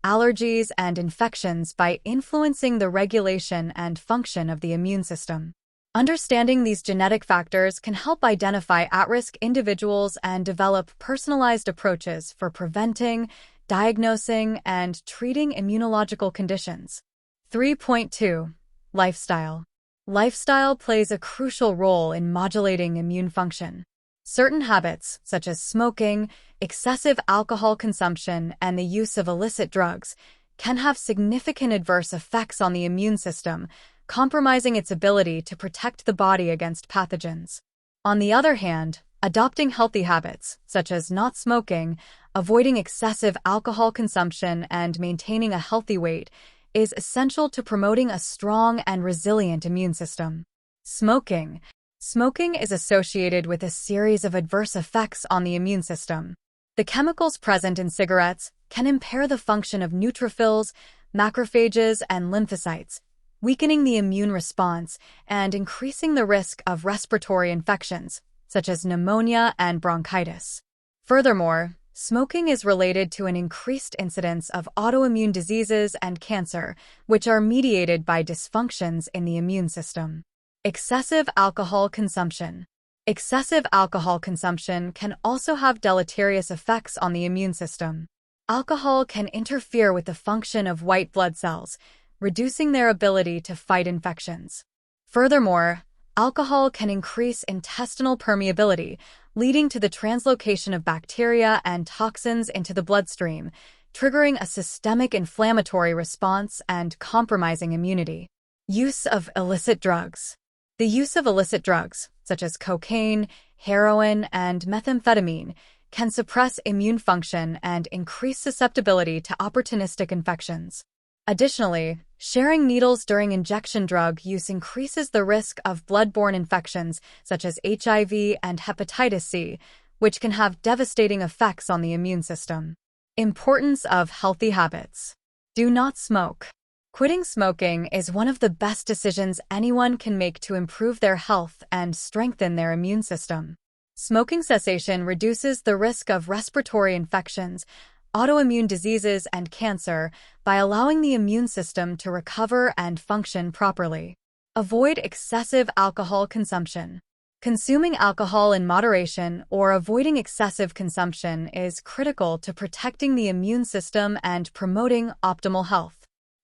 allergies, and infections by influencing the regulation and function of the immune system. Understanding these genetic factors can help identify at-risk individuals and develop personalized approaches for preventing, diagnosing, and treating immunological conditions. 3.2. Lifestyle. Lifestyle plays a crucial role in modulating immune function. Certain habits, such as smoking, excessive alcohol consumption, and the use of illicit drugs, can have significant adverse effects on the immune system, compromising its ability to protect the body against pathogens. On the other hand, adopting healthy habits, such as not smoking, avoiding excessive alcohol consumption, and maintaining a healthy weight, is essential to promoting a strong and resilient immune system. Smoking. Smoking is associated with a series of adverse effects on the immune system. The chemicals present in cigarettes can impair the function of neutrophils, macrophages, and lymphocytes, weakening the immune response and increasing the risk of respiratory infections, such as pneumonia and bronchitis. Furthermore, Smoking is related to an increased incidence of autoimmune diseases and cancer, which are mediated by dysfunctions in the immune system. Excessive alcohol consumption. Excessive alcohol consumption can also have deleterious effects on the immune system. Alcohol can interfere with the function of white blood cells, reducing their ability to fight infections. Furthermore, alcohol can increase intestinal permeability, leading to the translocation of bacteria and toxins into the bloodstream, triggering a systemic inflammatory response and compromising immunity. Use of illicit drugs. The use of illicit drugs, such as cocaine, heroin, and methamphetamine, can suppress immune function and increase susceptibility to opportunistic infections. Additionally, sharing needles during injection drug use increases the risk of blood-borne infections such as HIV and hepatitis C, which can have devastating effects on the immune system. Importance of healthy habits. Do not smoke. Quitting smoking is one of the best decisions anyone can make to improve their health and strengthen their immune system. Smoking cessation reduces the risk of respiratory infections, autoimmune diseases, and cancer by allowing the immune system to recover and function properly. Avoid excessive alcohol consumption. Consuming alcohol in moderation or avoiding excessive consumption is critical to protecting the immune system and promoting optimal health.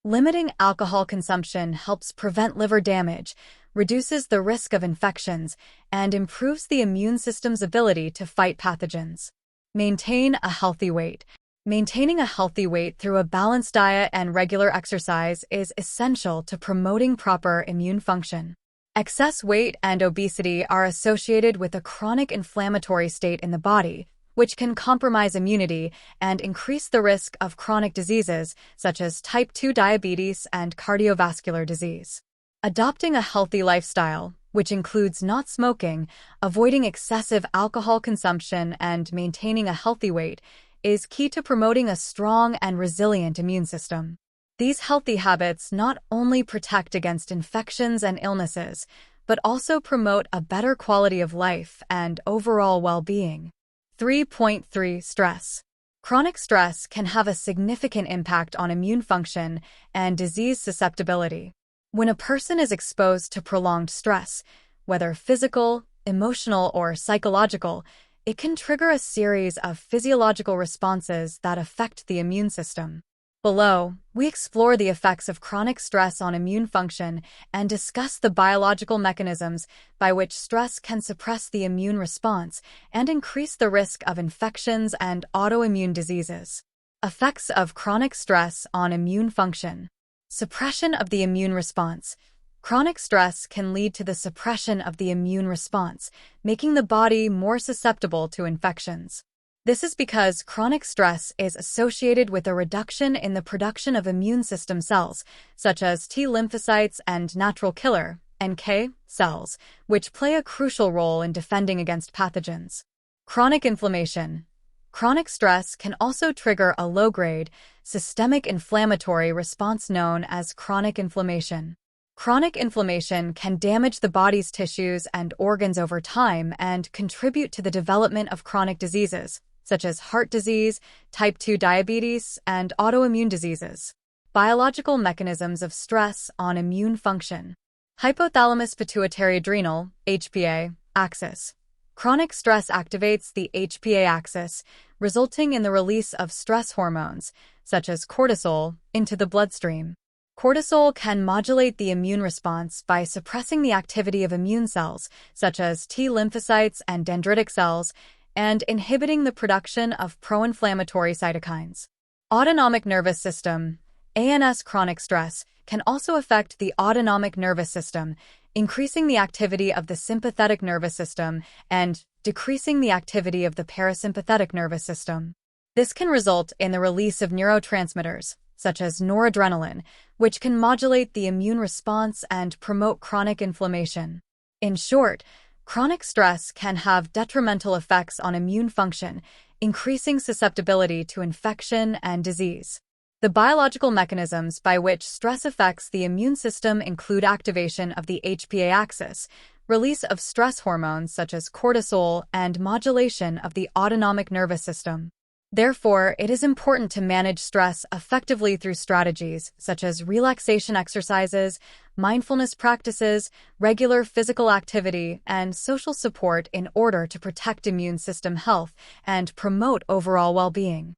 Limiting alcohol consumption helps prevent liver damage, reduces the risk of infections, and improves the immune system's ability to fight pathogens. Maintain a healthy weight. Maintaining a healthy weight through a balanced diet and regular exercise is essential to promoting proper immune function. Excess weight and obesity are associated with a chronic inflammatory state in the body, which can compromise immunity and increase the risk of chronic diseases such as type 2 diabetes and cardiovascular disease. Adopting a healthy lifestyle, which includes not smoking, avoiding excessive alcohol consumption, and maintaining a healthy weight, is key to promoting a strong and resilient immune system. These healthy habits not only protect against infections and illnesses, but also promote a better quality of life and overall well-being. 3.3 Stress. Chronic stress can have a significant impact on immune function and disease susceptibility. When a person is exposed to prolonged stress, whether physical, emotional, or psychological, it can trigger a series of physiological responses that affect the immune system. Below, we explore the effects of chronic stress on immune function and discuss the biological mechanisms by which stress can suppress the immune response and increase the risk of infections and autoimmune diseases. Effects of chronic stress on immune function. Suppression of the immune response. Chronic stress can lead to the suppression of the immune response, making the body more susceptible to infections. This is because chronic stress is associated with a reduction in the production of immune system cells, such as T lymphocytes and natural killer (NK) cells, which play a crucial role in defending against pathogens. Chronic inflammation. Chronic stress can also trigger a low-grade, systemic inflammatory response known as chronic inflammation. Chronic inflammation can damage the body's tissues and organs over time and contribute to the development of chronic diseases, such as heart disease, type 2 diabetes, and autoimmune diseases. Biological mechanisms of stress on immune function. Hypothalamus-pituitary-adrenal (HPA) axis. Chronic stress activates the HPA axis, resulting in the release of stress hormones, such as cortisol, into the bloodstream. Cortisol can modulate the immune response by suppressing the activity of immune cells, such as T lymphocytes and dendritic cells, and inhibiting the production of pro-inflammatory cytokines. Autonomic nervous system (ANS). Chronic stress can also affect the autonomic nervous system, increasing the activity of the sympathetic nervous system and decreasing the activity of the parasympathetic nervous system. This can result in the release of neurotransmitters, such as noradrenaline, which can modulate the immune response and promote chronic inflammation. In short, chronic stress can have detrimental effects on immune function, increasing susceptibility to infection and disease. The biological mechanisms by which stress affects the immune system include activation of the HPA axis, release of stress hormones such as cortisol, and modulation of the autonomic nervous system. Therefore, it is important to manage stress effectively through strategies such as relaxation exercises, mindfulness practices, regular physical activity, and social support in order to protect immune system health and promote overall well-being.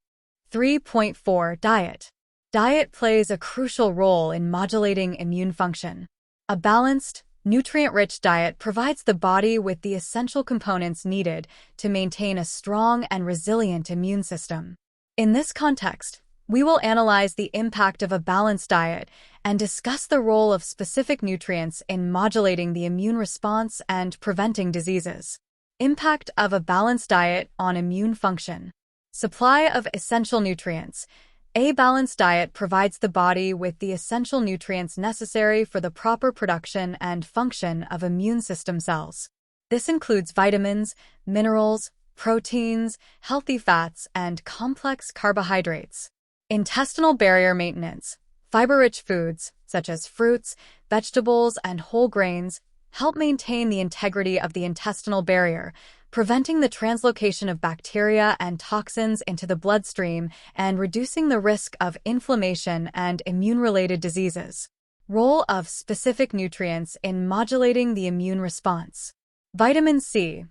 3.4 Diet. Diet plays a crucial role in modulating immune function. A balanced, nutrient-rich diet provides the body with the essential components needed to maintain a strong and resilient immune system. In this context, we will analyze the impact of a balanced diet and discuss the role of specific nutrients in modulating the immune response and preventing diseases. Impact of a balanced diet on immune function. Supply of essential nutrients. A balanced diet provides the body with the essential nutrients necessary for the proper production and function of immune system cells. This includes vitamins, minerals, proteins, healthy fats, and complex carbohydrates. Intestinal barrier maintenance. Fiber-rich foods, such as fruits, vegetables, and whole grains, help maintain the integrity of the intestinal barrier, preventing the translocation of bacteria and toxins into the bloodstream and reducing the risk of inflammation and immune-related diseases. Role of specific nutrients in modulating the immune response. Vitamin C.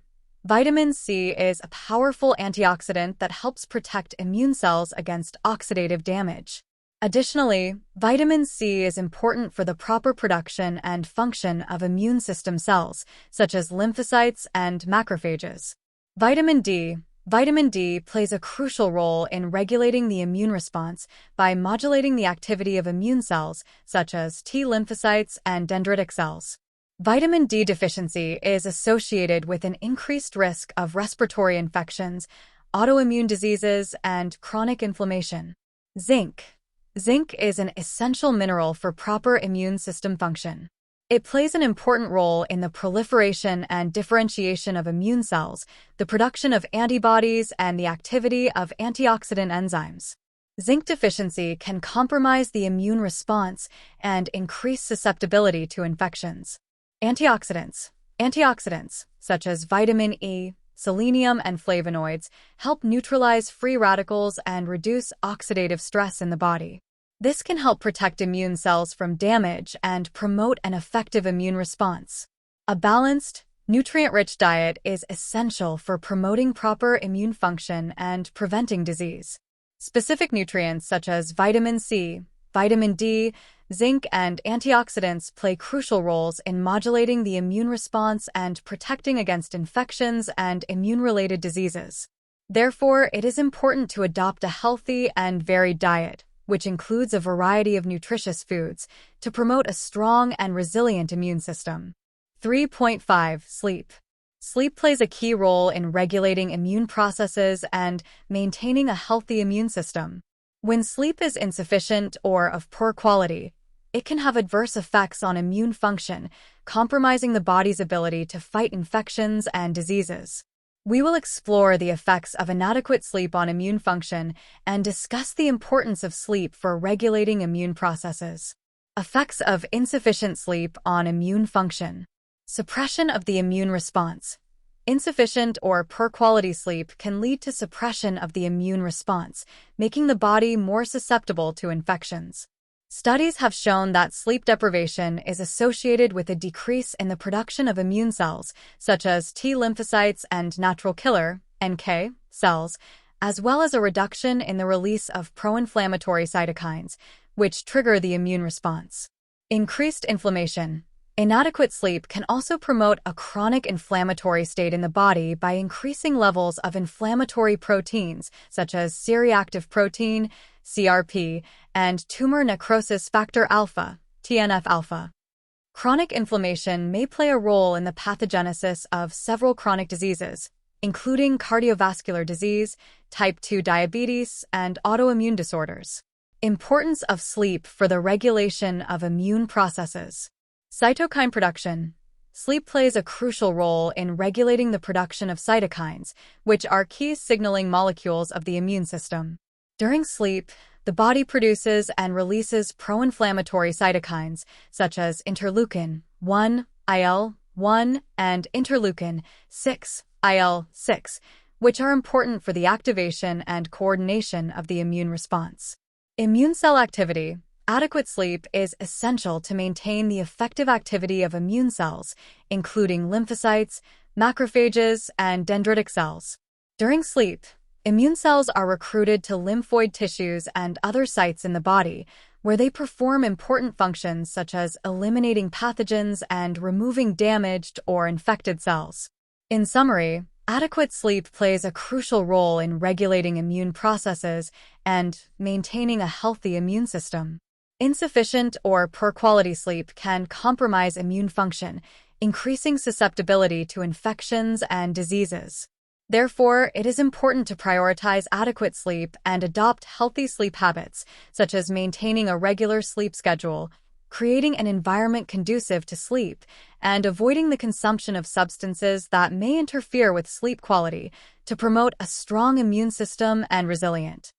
Vitamin C is a powerful antioxidant that helps protect immune cells against oxidative damage. Additionally, vitamin C is important for the proper production and function of immune system cells, such as lymphocytes and macrophages. Vitamin D. Vitamin D plays a crucial role in regulating the immune response by modulating the activity of immune cells, such as T lymphocytes and dendritic cells. Vitamin D deficiency is associated with an increased risk of respiratory infections, autoimmune diseases, and chronic inflammation. Zinc. Zinc is an essential mineral for proper immune system function. It plays an important role in the proliferation and differentiation of immune cells, the production of antibodies, and the activity of antioxidant enzymes. Zinc deficiency can compromise the immune response and increase susceptibility to infections. Antioxidants. Antioxidants, such as vitamin E, selenium, and flavonoids, help neutralize free radicals and reduce oxidative stress in the body. This can help protect immune cells from damage and promote an effective immune response. A balanced, nutrient-rich diet is essential for promoting proper immune function and preventing disease. Specific nutrients such as vitamin C, vitamin D, zinc, and antioxidants play crucial roles in modulating the immune response and protecting against infections and immune-related diseases. Therefore, it is important to adopt a healthy and varied diet, which includes a variety of nutritious foods, to promote a strong and resilient immune system. 3.5 Sleep. Sleep plays a key role in regulating immune processes and maintaining a healthy immune system. When sleep is insufficient or of poor quality, it can have adverse effects on immune function, compromising the body's ability to fight infections and diseases. We will explore the effects of inadequate sleep on immune function and discuss the importance of sleep for regulating immune processes. Effects of insufficient sleep on immune function. Suppression of the immune response. Insufficient or poor quality sleep can lead to suppression of the immune response, making the body more susceptible to infections. Studies have shown that sleep deprivation is associated with a decrease in the production of immune cells, such as T lymphocytes and natural killer (NK) cells, as well as a reduction in the release of pro-inflammatory cytokines, which trigger the immune response. Increased inflammation. Inadequate sleep can also promote a chronic inflammatory state in the body by increasing levels of inflammatory proteins, such as C-reactive protein, CRP, and tumor necrosis factor alpha, TNF-alpha. Chronic inflammation may play a role in the pathogenesis of several chronic diseases, including cardiovascular disease, type 2 diabetes, and autoimmune disorders. Importance of sleep for the regulation of immune processes. Cytokine production. Sleep plays a crucial role in regulating the production of cytokines, which are key signaling molecules of the immune system. During sleep, the body produces and releases pro-inflammatory cytokines, such as interleukin-1, IL-1, and interleukin-6, IL-6, which are important for the activation and coordination of the immune response. Immune cell activity. Adequate sleep is essential to maintain the effective activity of immune cells, including lymphocytes, macrophages, and dendritic cells. During sleep, immune cells are recruited to lymphoid tissues and other sites in the body, where they perform important functions such as eliminating pathogens and removing damaged or infected cells. In summary, adequate sleep plays a crucial role in regulating immune processes and maintaining a healthy immune system. Insufficient or poor quality sleep can compromise immune function, increasing susceptibility to infections and diseases. Therefore, it is important to prioritize adequate sleep and adopt healthy sleep habits, such as maintaining a regular sleep schedule, creating an environment conducive to sleep, and avoiding the consumption of substances that may interfere with sleep quality to promote a strong immune system and resilient.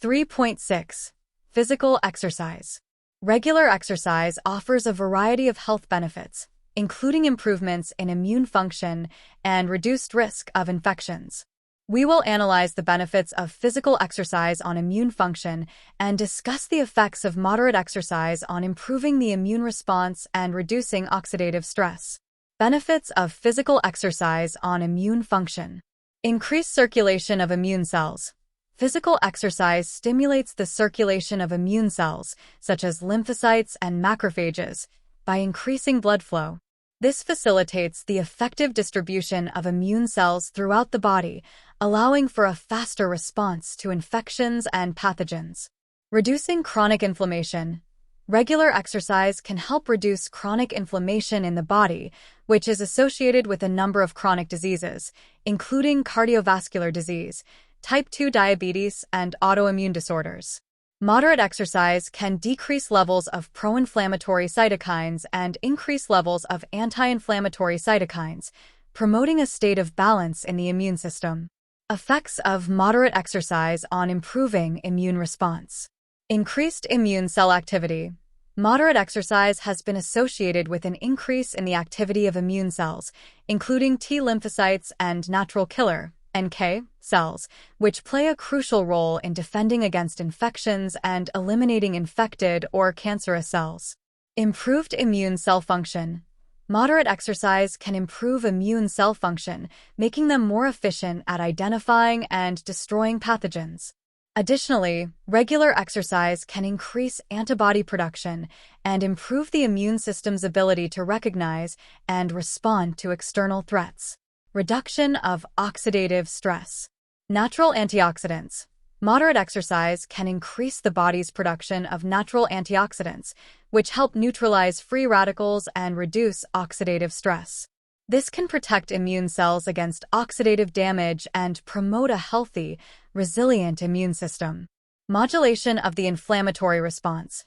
3.6. Physical exercise. Regular exercise offers a variety of health benefits, including improvements in immune function and reduced risk of infections. We will analyze the benefits of physical exercise on immune function and discuss the effects of moderate exercise on improving the immune response and reducing oxidative stress. Benefits of physical exercise on immune function. Increased circulation of immune cells. Physical exercise stimulates the circulation of immune cells, such as lymphocytes and macrophages, by increasing blood flow. This facilitates the effective distribution of immune cells throughout the body, allowing for a faster response to infections and pathogens. Reducing chronic inflammation. Regular exercise can help reduce chronic inflammation in the body, which is associated with a number of chronic diseases, including cardiovascular disease, type 2 diabetes, and autoimmune disorders. Moderate exercise can decrease levels of pro-inflammatory cytokines and increase levels of anti-inflammatory cytokines, promoting a state of balance in the immune system. Effects of moderate exercise on improving immune response. Increased immune cell activity. Moderate exercise has been associated with an increase in the activity of immune cells, including T lymphocytes and natural killer (NK) cells, which play a crucial role in defending against infections and eliminating infected or cancerous cells. Improved immune cell function. Moderate exercise can improve immune cell function, making them more efficient at identifying and destroying pathogens. Additionally, regular exercise can increase antibody production and improve the immune system's ability to recognize and respond to external threats. Reduction of oxidative stress. Natural antioxidants. Moderate exercise can increase the body's production of natural antioxidants, which help neutralize free radicals and reduce oxidative stress. This can protect immune cells against oxidative damage and promote a healthy, resilient immune system. Modulation of the inflammatory response.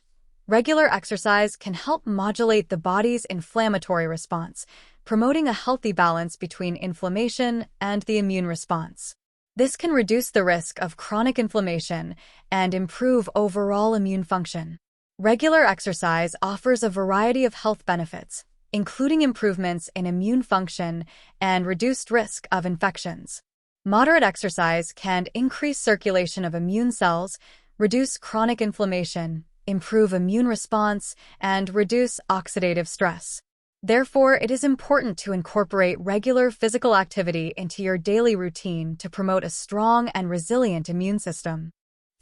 Regular exercise can help modulate the body's inflammatory response, promoting a healthy balance between inflammation and the immune response. This can reduce the risk of chronic inflammation and improve overall immune function. Regular exercise offers a variety of health benefits, including improvements in immune function and reduced risk of infections. Moderate exercise can increase circulation of immune cells, reduce chronic inflammation, improve immune response, and reduce oxidative stress. Therefore, it is important to incorporate regular physical activity into your daily routine to promote a strong and resilient immune system.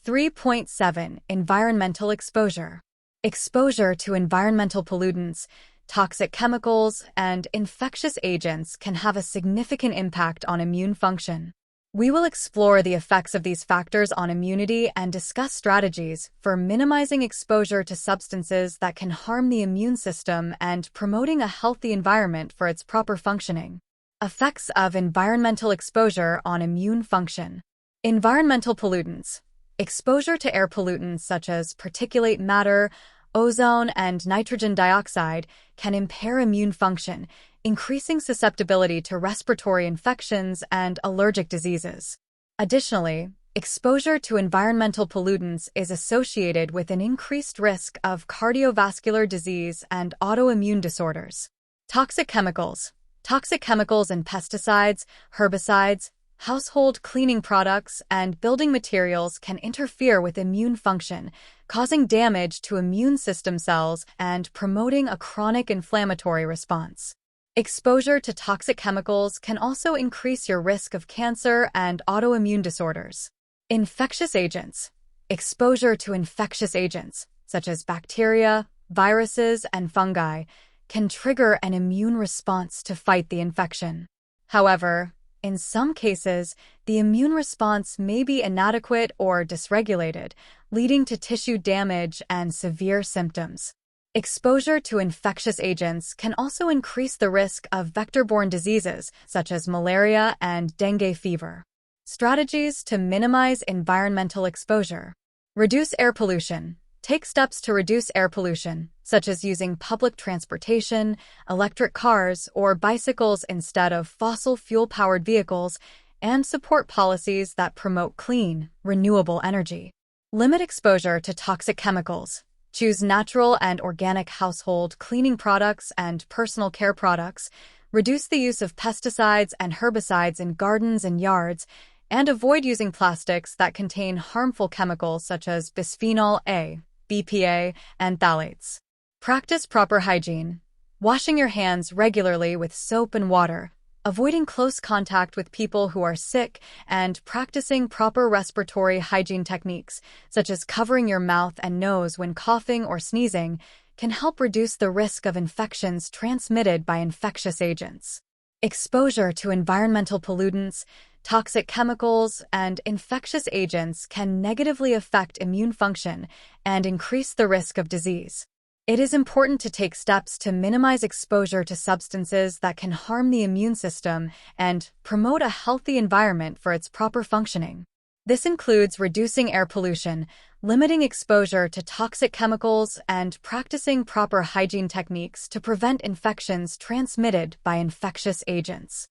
3.7. Environmental exposure. Exposure to environmental pollutants, toxic chemicals, and infectious agents can have a significant impact on immune function. We will explore the effects of these factors on immunity and discuss strategies for minimizing exposure to substances that can harm the immune system and promoting a healthy environment for its proper functioning. Effects of environmental exposure on immune function. Environmental pollutants. Exposure to air pollutants such as particulate matter, ozone, and nitrogen dioxide can impair immune function, increasing susceptibility to respiratory infections and allergic diseases. Additionally, exposure to environmental pollutants is associated with an increased risk of cardiovascular disease and autoimmune disorders. Toxic chemicals. Toxic chemicals and pesticides, herbicides, Household cleaning products and building materials can interfere with immune function, causing damage to immune system cells and promoting a chronic inflammatory response. Exposure to toxic chemicals can also increase your risk of cancer and autoimmune disorders. Infectious agents. Exposure to infectious agents, such as bacteria, viruses, and fungi, can trigger an immune response to fight the infection. However, in some cases, the immune response may be inadequate or dysregulated, leading to tissue damage and severe symptoms. Exposure to infectious agents can also increase the risk of vector-borne diseases such as malaria and dengue fever. Strategies to minimize environmental exposure. Reduce air pollution. Take steps to reduce air pollution, such as using public transportation, electric cars, or bicycles instead of fossil fuel-powered vehicles, and support policies that promote clean, renewable energy. Limit exposure to toxic chemicals. Choose natural and organic household cleaning products and personal care products. Reduce the use of pesticides and herbicides in gardens and yards, and avoid using plastics that contain harmful chemicals such as bisphenol A, BPA, and phthalates. Practice proper hygiene. Washing your hands regularly with soap and water, avoiding close contact with people who are sick, and practicing proper respiratory hygiene techniques, such as covering your mouth and nose when coughing or sneezing, can help reduce the risk of infections transmitted by infectious agents. Exposure to environmental pollutants, toxic chemicals, and infectious agents can negatively affect immune function and increase the risk of disease. It is important to take steps to minimize exposure to substances that can harm the immune system and promote a healthy environment for its proper functioning. This includes reducing air pollution, limiting exposure to toxic chemicals, and practicing proper hygiene techniques to prevent infections transmitted by infectious agents.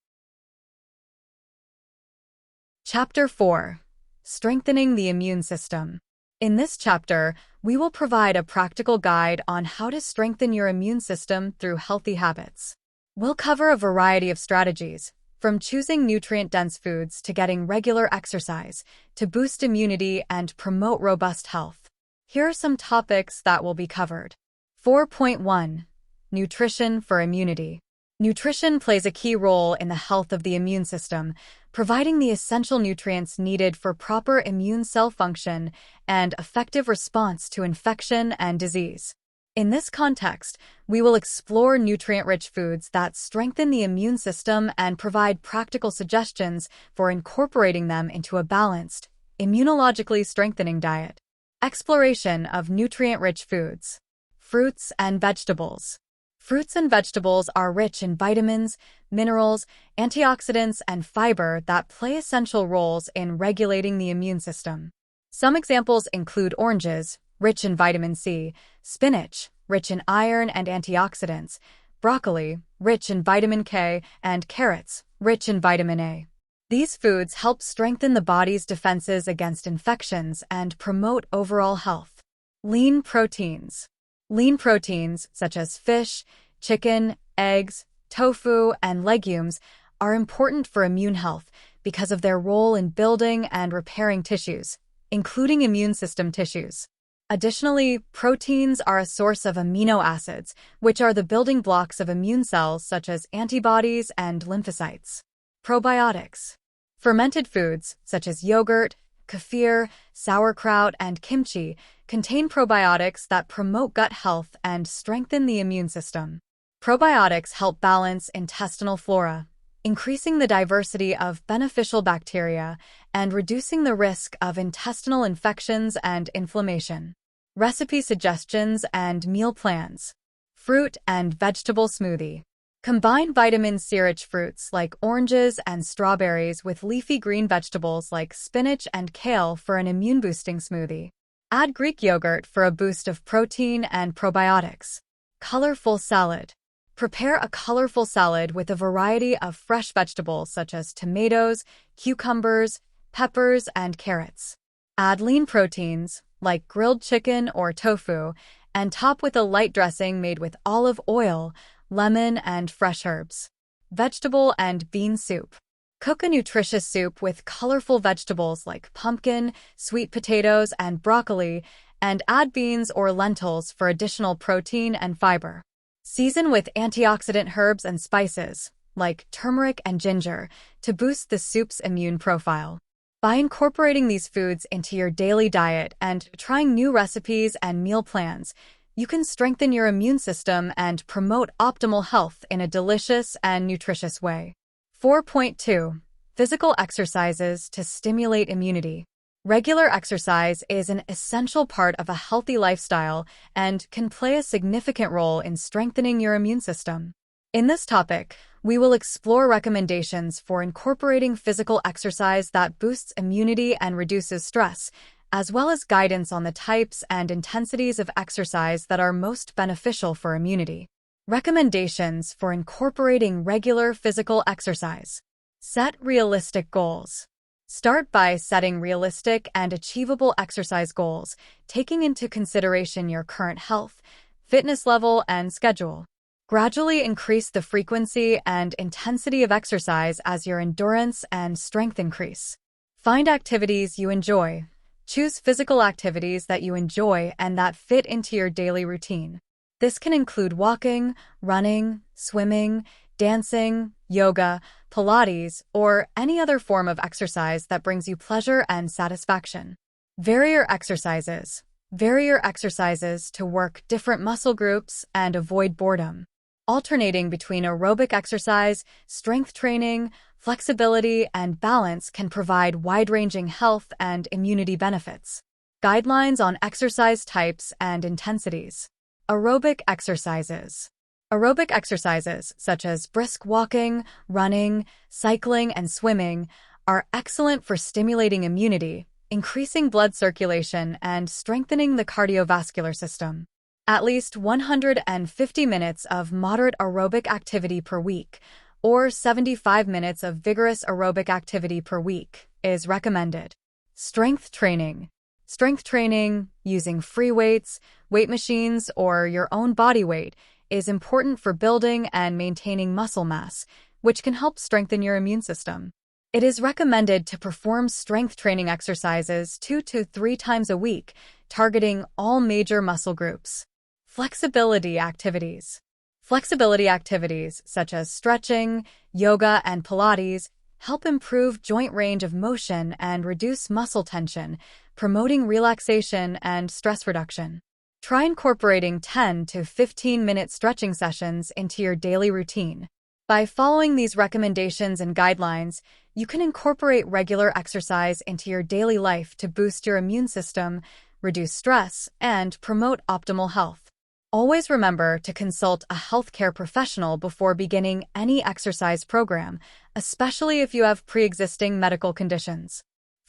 Chapter 4. Strengthening the immune system. In this chapter, we will provide a practical guide on how to strengthen your immune system through healthy habits. We'll cover a variety of strategies, from choosing nutrient-dense foods to getting regular exercise, to boost immunity and promote robust health. Here are some topics that will be covered. 4.1. Nutrition for immunity. Nutrition plays a key role in the health of the immune system, providing the essential nutrients needed for proper immune cell function and effective response to infection and disease. In this context, we will explore nutrient-rich foods that strengthen the immune system and provide practical suggestions for incorporating them into a balanced, immunologically strengthening diet. Exploration of nutrient-rich foods. Fruits and vegetables. Fruits and vegetables are rich in vitamins, minerals, antioxidants, and fiber that play essential roles in regulating the immune system. Some examples include oranges, rich in vitamin C, spinach, rich in iron and antioxidants, broccoli, rich in vitamin K, and carrots, rich in vitamin A. These foods help strengthen the body's defenses against infections and promote overall health. Lean proteins. Lean proteins, such as fish, chicken, eggs, tofu, and legumes, are important for immune health because of their role in building and repairing tissues, including immune system tissues. Additionally, proteins are a source of amino acids, which are the building blocks of immune cells such as antibodies and lymphocytes. Probiotics. Fermented foods, such as yogurt, kefir, sauerkraut, and kimchi, contain probiotics that promote gut health and strengthen the immune system. Probiotics help balance intestinal flora, increasing the diversity of beneficial bacteria and reducing the risk of intestinal infections and inflammation. Recipe suggestions and meal plans. Fruit and vegetable smoothie. Combine vitamin C-rich fruits like oranges and strawberries with leafy green vegetables like spinach and kale for an immune-boosting smoothie. Add Greek yogurt for a boost of protein and probiotics. Colorful salad. Prepare a colorful salad with a variety of fresh vegetables such as tomatoes, cucumbers, peppers, and carrots. Add lean proteins, like grilled chicken or tofu, and top with a light dressing made with olive oil, lemon, and fresh herbs. Vegetable and bean soup. Cook a nutritious soup with colorful vegetables like pumpkin, sweet potatoes, and broccoli, and add beans or lentils for additional protein and fiber. Season with antioxidant herbs and spices, like turmeric and ginger, to boost the soup's immune profile. By incorporating these foods into your daily diet and trying new recipes and meal plans, you can strengthen your immune system and promote optimal health in a delicious and nutritious way. 4.2. Physical exercises to stimulate immunity. Regular exercise is an essential part of a healthy lifestyle and can play a significant role in strengthening your immune system. In this topic, we will explore recommendations for incorporating physical exercise that boosts immunity and reduces stress, as well as guidance on the types and intensities of exercise that are most beneficial for immunity. Recommendations for incorporating regular physical exercise. Set realistic goals. Start by setting realistic and achievable exercise goals, taking into consideration your current health, fitness level, and schedule. Gradually increase the frequency and intensity of exercise as your endurance and strength increase. Find activities you enjoy. Choose physical activities that you enjoy and that fit into your daily routine. This can include walking, running, swimming, dancing, yoga, Pilates, or any other form of exercise that brings you pleasure and satisfaction. Vary your exercises. Vary your exercises to work different muscle groups and avoid boredom. Alternating between aerobic exercise, strength training, flexibility, and balance can provide wide-ranging health and immunity benefits. Guidelines on exercise types and intensities. Aerobic exercises. Aerobic exercises, such as brisk walking, running, cycling, and swimming, are excellent for stimulating immunity, increasing blood circulation, and strengthening the cardiovascular system. At least 150 minutes of moderate aerobic activity per week, or 75 minutes of vigorous aerobic activity per week, is recommended. Strength training. Strength training, using free weights, weight machines, or your own body weight, is important for building and maintaining muscle mass, which can help strengthen your immune system. It is recommended to perform strength training exercises 2 to 3 times a week, targeting all major muscle groups. Flexibility activities. Flexibility activities, such as stretching, yoga, and Pilates, help improve joint range of motion and reduce muscle tension, promoting relaxation and stress reduction. Try incorporating 10 to 15-minute stretching sessions into your daily routine. By following these recommendations and guidelines, you can incorporate regular exercise into your daily life to boost your immune system, reduce stress, and promote optimal health. Always remember to consult a healthcare professional before beginning any exercise program, especially if you have pre-existing medical conditions.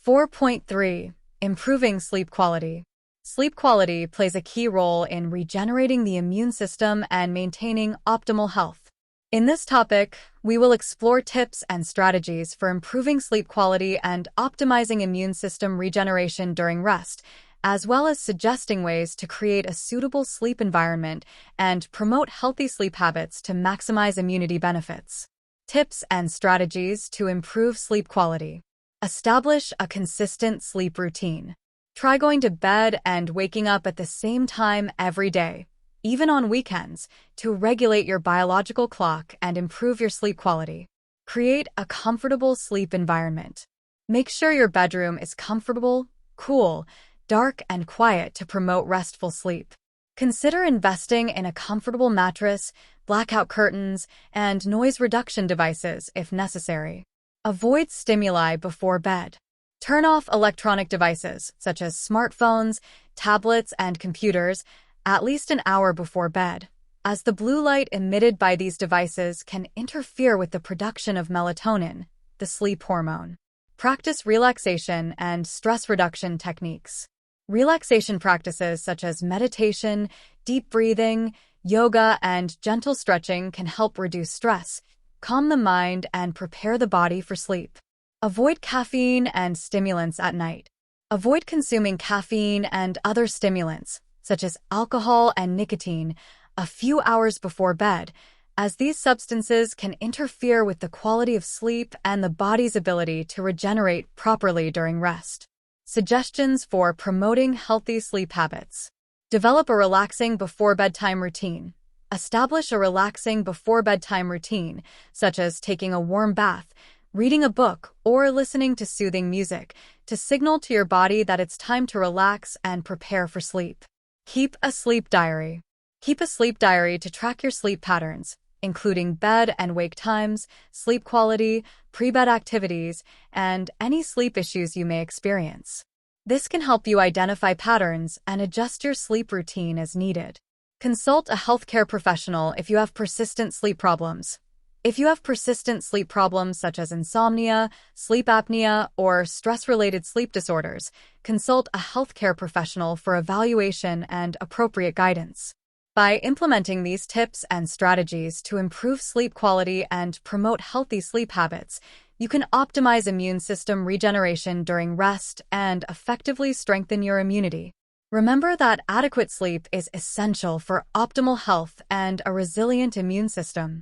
4.3. Improving sleep quality. Sleep quality plays a key role in regenerating the immune system and maintaining optimal health. In this topic, we will explore tips and strategies for improving sleep quality and optimizing immune system regeneration during rest, as well as suggesting ways to create a suitable sleep environment and promote healthy sleep habits to maximize immunity benefits. Tips and strategies to improve sleep quality. Establish a consistent sleep routine. Try going to bed and waking up at the same time every day, even on weekends, to regulate your biological clock and improve your sleep quality. Create a comfortable sleep environment. Make sure your bedroom is comfortable, cool, dark, and quiet to promote restful sleep. Consider investing in a comfortable mattress, blackout curtains, and noise reduction devices if necessary. Avoid stimuli before bed. Turn off electronic devices, such as smartphones, tablets, and computers, at least an hour before bed, as the blue light emitted by these devices can interfere with the production of melatonin, the sleep hormone. Practice relaxation and stress reduction techniques. Relaxation practices such as meditation, deep breathing, yoga, and gentle stretching can help reduce stress, calm the mind, and prepare the body for sleep. Avoid caffeine and stimulants at night. Avoid consuming caffeine and other stimulants, such as alcohol and nicotine, a few hours before bed, as these substances can interfere with the quality of sleep and the body's ability to regenerate properly during rest. Suggestions for promoting healthy sleep habits. Develop a relaxing before-bedtime routine. Establish a relaxing before-bedtime routine, such as taking a warm bath, reading a book, or listening to soothing music, to signal to your body that it's time to relax and prepare for sleep. Keep a sleep diary. Keep a sleep diary to track your sleep patterns, including bed and wake times, sleep quality, pre-bed activities, and any sleep issues you may experience. This can help you identify patterns and adjust your sleep routine as needed. Consult a healthcare professional if you have persistent sleep problems. If you have persistent sleep problems such as insomnia, sleep apnea, or stress-related sleep disorders, consult a healthcare professional for evaluation and appropriate guidance. By implementing these tips and strategies to improve sleep quality and promote healthy sleep habits, you can optimize immune system regeneration during rest and effectively strengthen your immunity. Remember that adequate sleep is essential for optimal health and a resilient immune system.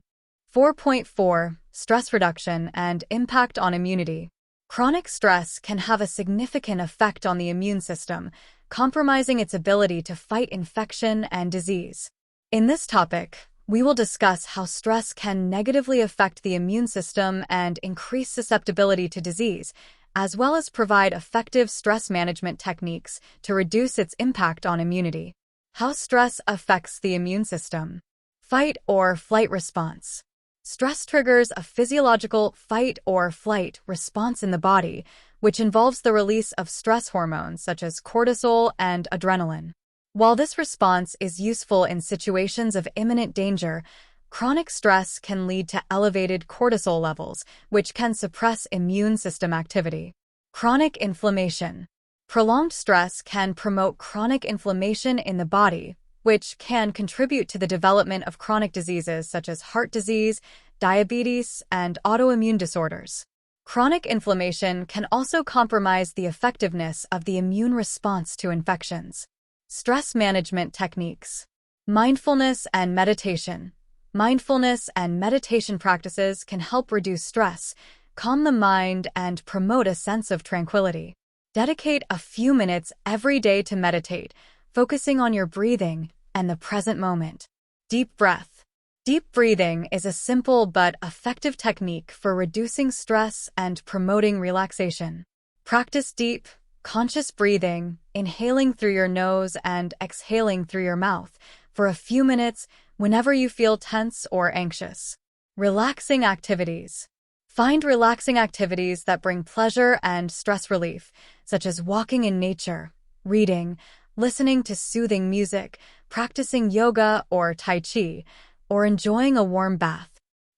4.4. Stress reduction and impact on immunity. Chronic stress can have a significant effect on the immune system, compromising its ability to fight infection and disease. In this topic, we will discuss how stress can negatively affect the immune system and increase susceptibility to disease, as well as provide effective stress management techniques to reduce its impact on immunity. How stress affects the immune system. Fight or flight response. Stress triggers a physiological fight or flight response in the body, which involves the release of stress hormones such as cortisol and adrenaline. While this response is useful in situations of imminent danger, chronic stress can lead to elevated cortisol levels, which can suppress immune system activity. Chronic inflammation. Prolonged stress can promote chronic inflammation in the body, which can contribute to the development of chronic diseases such as heart disease, diabetes, and autoimmune disorders. Chronic inflammation can also compromise the effectiveness of the immune response to infections. Stress management techniques. Mindfulness and meditation. Mindfulness and meditation practices can help reduce stress, calm the mind, and promote a sense of tranquility. Dedicate a few minutes every day to meditate, focusing on your breathing and the present moment. Deep breath. Deep breathing is a simple but effective technique for reducing stress and promoting relaxation. Practice deep, conscious breathing, inhaling through your nose and exhaling through your mouth for a few minutes whenever you feel tense or anxious. Relaxing activities. Find relaxing activities that bring pleasure and stress relief, such as walking in nature, reading, listening to soothing music, practicing yoga or tai chi, or enjoying a warm bath.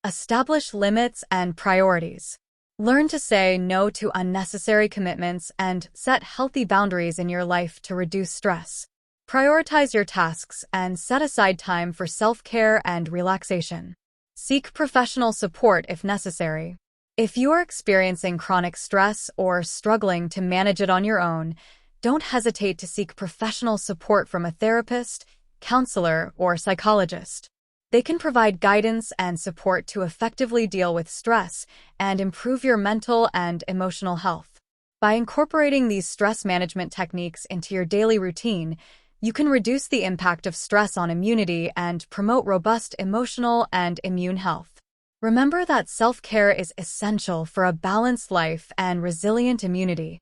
Establish limits and priorities. Learn to say no to unnecessary commitments and set healthy boundaries in your life to reduce stress. Prioritize your tasks and set aside time for self-care and relaxation. Seek professional support if necessary. If you are experiencing chronic stress or struggling to manage it on your own, don't hesitate to seek professional support from a therapist, counselor, or psychologist. They can provide guidance and support to effectively deal with stress and improve your mental and emotional health. By incorporating these stress management techniques into your daily routine, you can reduce the impact of stress on immunity and promote robust emotional and immune health. Remember that self-care is essential for a balanced life and resilient immunity.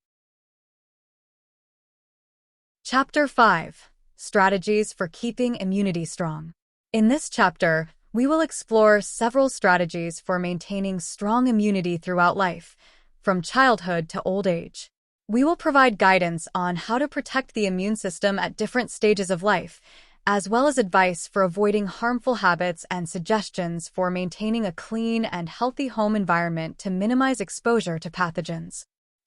Chapter 5. Strategies for keeping immunity strong. In this chapter, we will explore several strategies for maintaining strong immunity throughout life, from childhood to old age. We will provide guidance on how to protect the immune system at different stages of life, as well as advice for avoiding harmful habits and suggestions for maintaining a clean and healthy home environment to minimize exposure to pathogens.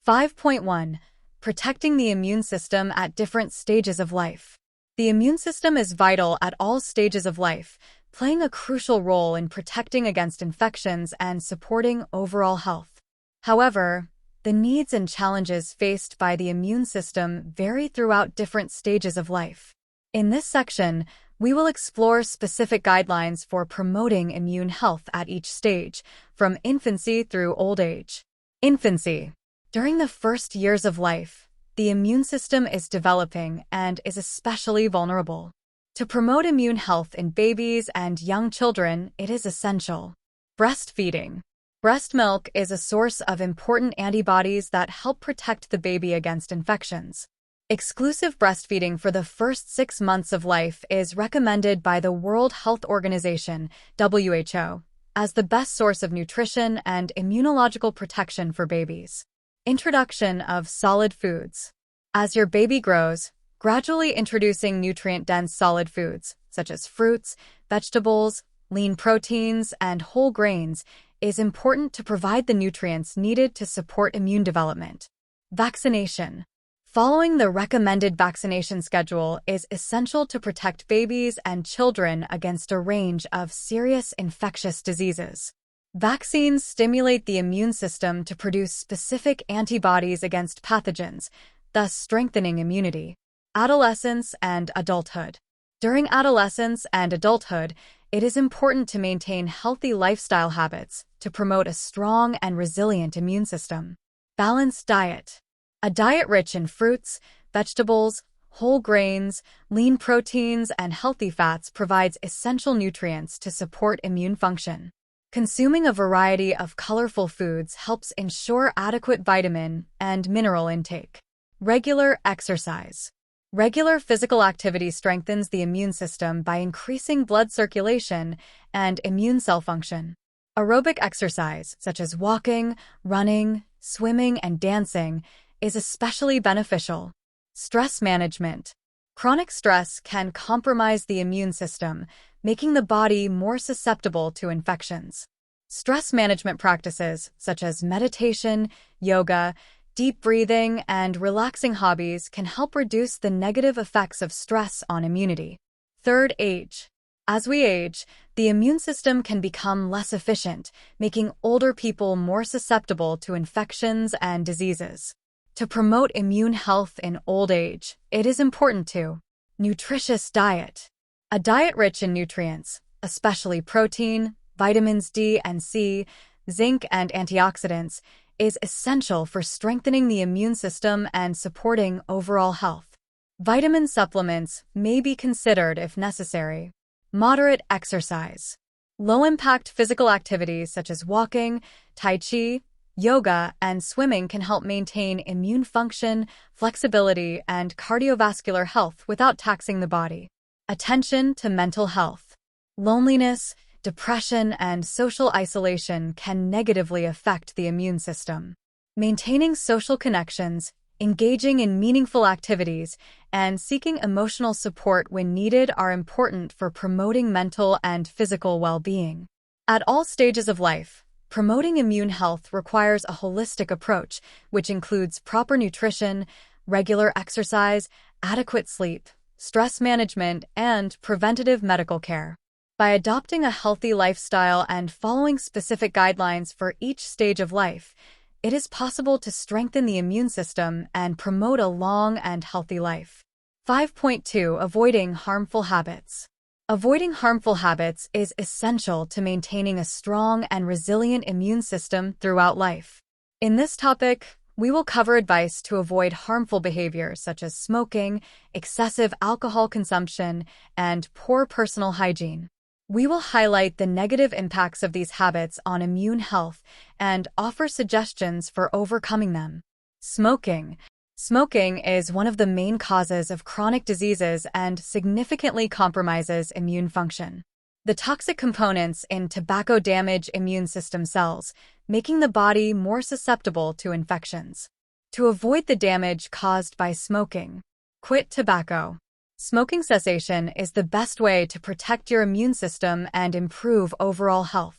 5.1. Protecting the immune system at different stages of life. The immune system is vital at all stages of life, playing a crucial role in protecting against infections and supporting overall health. However, the needs and challenges faced by the immune system vary throughout different stages of life. In this section, We will explore specific guidelines for promoting immune health at each stage, from infancy through old age. Infancy. During the first years of life, the immune system is developing and is especially vulnerable. To promote immune health in babies and young children, it is essential. Breastfeeding. Breast milk is a source of important antibodies that help protect the baby against infections. Exclusive breastfeeding for the first 6 months of life is recommended by the World Health Organization, WHO, as the best source of nutrition and immunological protection for babies. Introduction of solid foods. As your baby grows, gradually introducing nutrient-dense solid foods, such as fruits, vegetables, lean proteins, and whole grains, is important to provide the nutrients needed to support immune development. Vaccination. Following the recommended vaccination schedule is essential to protect babies and children against a range of serious infectious diseases. Vaccines stimulate the immune system to produce specific antibodies against pathogens, thus strengthening immunity. Adolescence and adulthood. During adolescence and adulthood, it is important to maintain healthy lifestyle habits to promote a strong and resilient immune system. Balanced diet. A diet rich in fruits, vegetables, whole grains, lean proteins, and healthy fats provides essential nutrients to support immune function. Consuming a variety of colorful foods helps ensure adequate vitamin and mineral intake. Regular exercise. Regular physical activity strengthens the immune system by increasing blood circulation and immune cell function. Aerobic exercise, such as walking, running, swimming, and dancing, is especially beneficial. Stress management. Chronic stress can compromise the immune system, making the body more susceptible to infections. Stress management practices, such as meditation, yoga, deep breathing, and relaxing hobbies can help reduce the negative effects of stress on immunity. Third, age. As we age, the immune system can become less efficient, making older people more susceptible to infections and diseases. To promote immune health in old age, it is important to nutritious diet. A diet rich in nutrients, especially protein, vitamins D and C, zinc, and antioxidants, is essential for strengthening the immune system and supporting overall health. Vitamin supplements may be considered if necessary. Moderate exercise. Low-impact physical activities such as walking, tai chi, yoga, and swimming can help maintain immune function, flexibility, and cardiovascular health without taxing the body. Attention to mental health. Loneliness, depression, and social isolation can negatively affect the immune system. Maintaining social connections, engaging in meaningful activities, and seeking emotional support when needed are important for promoting mental and physical well-being. At all stages of life, promoting immune health requires a holistic approach, which includes proper nutrition, regular exercise, adequate sleep, stress management, and preventative medical care. By adopting a healthy lifestyle and following specific guidelines for each stage of life, it is possible to strengthen the immune system and promote a long and healthy life. 5.2 Avoiding harmful habits. Avoiding harmful habits is essential to maintaining a strong and resilient immune system throughout life. In this topic, we will cover advice to avoid harmful behaviors such as smoking, excessive alcohol consumption, and poor personal hygiene. We will highlight the negative impacts of these habits on immune health and offer suggestions for overcoming them. Smoking. Smoking is one of the main causes of chronic diseases and significantly compromises immune function. The toxic components in tobacco damage immune system cells, making the body more susceptible to infections. To avoid the damage caused by smoking, quit tobacco. Smoking cessation is the best way to protect your immune system and improve overall health.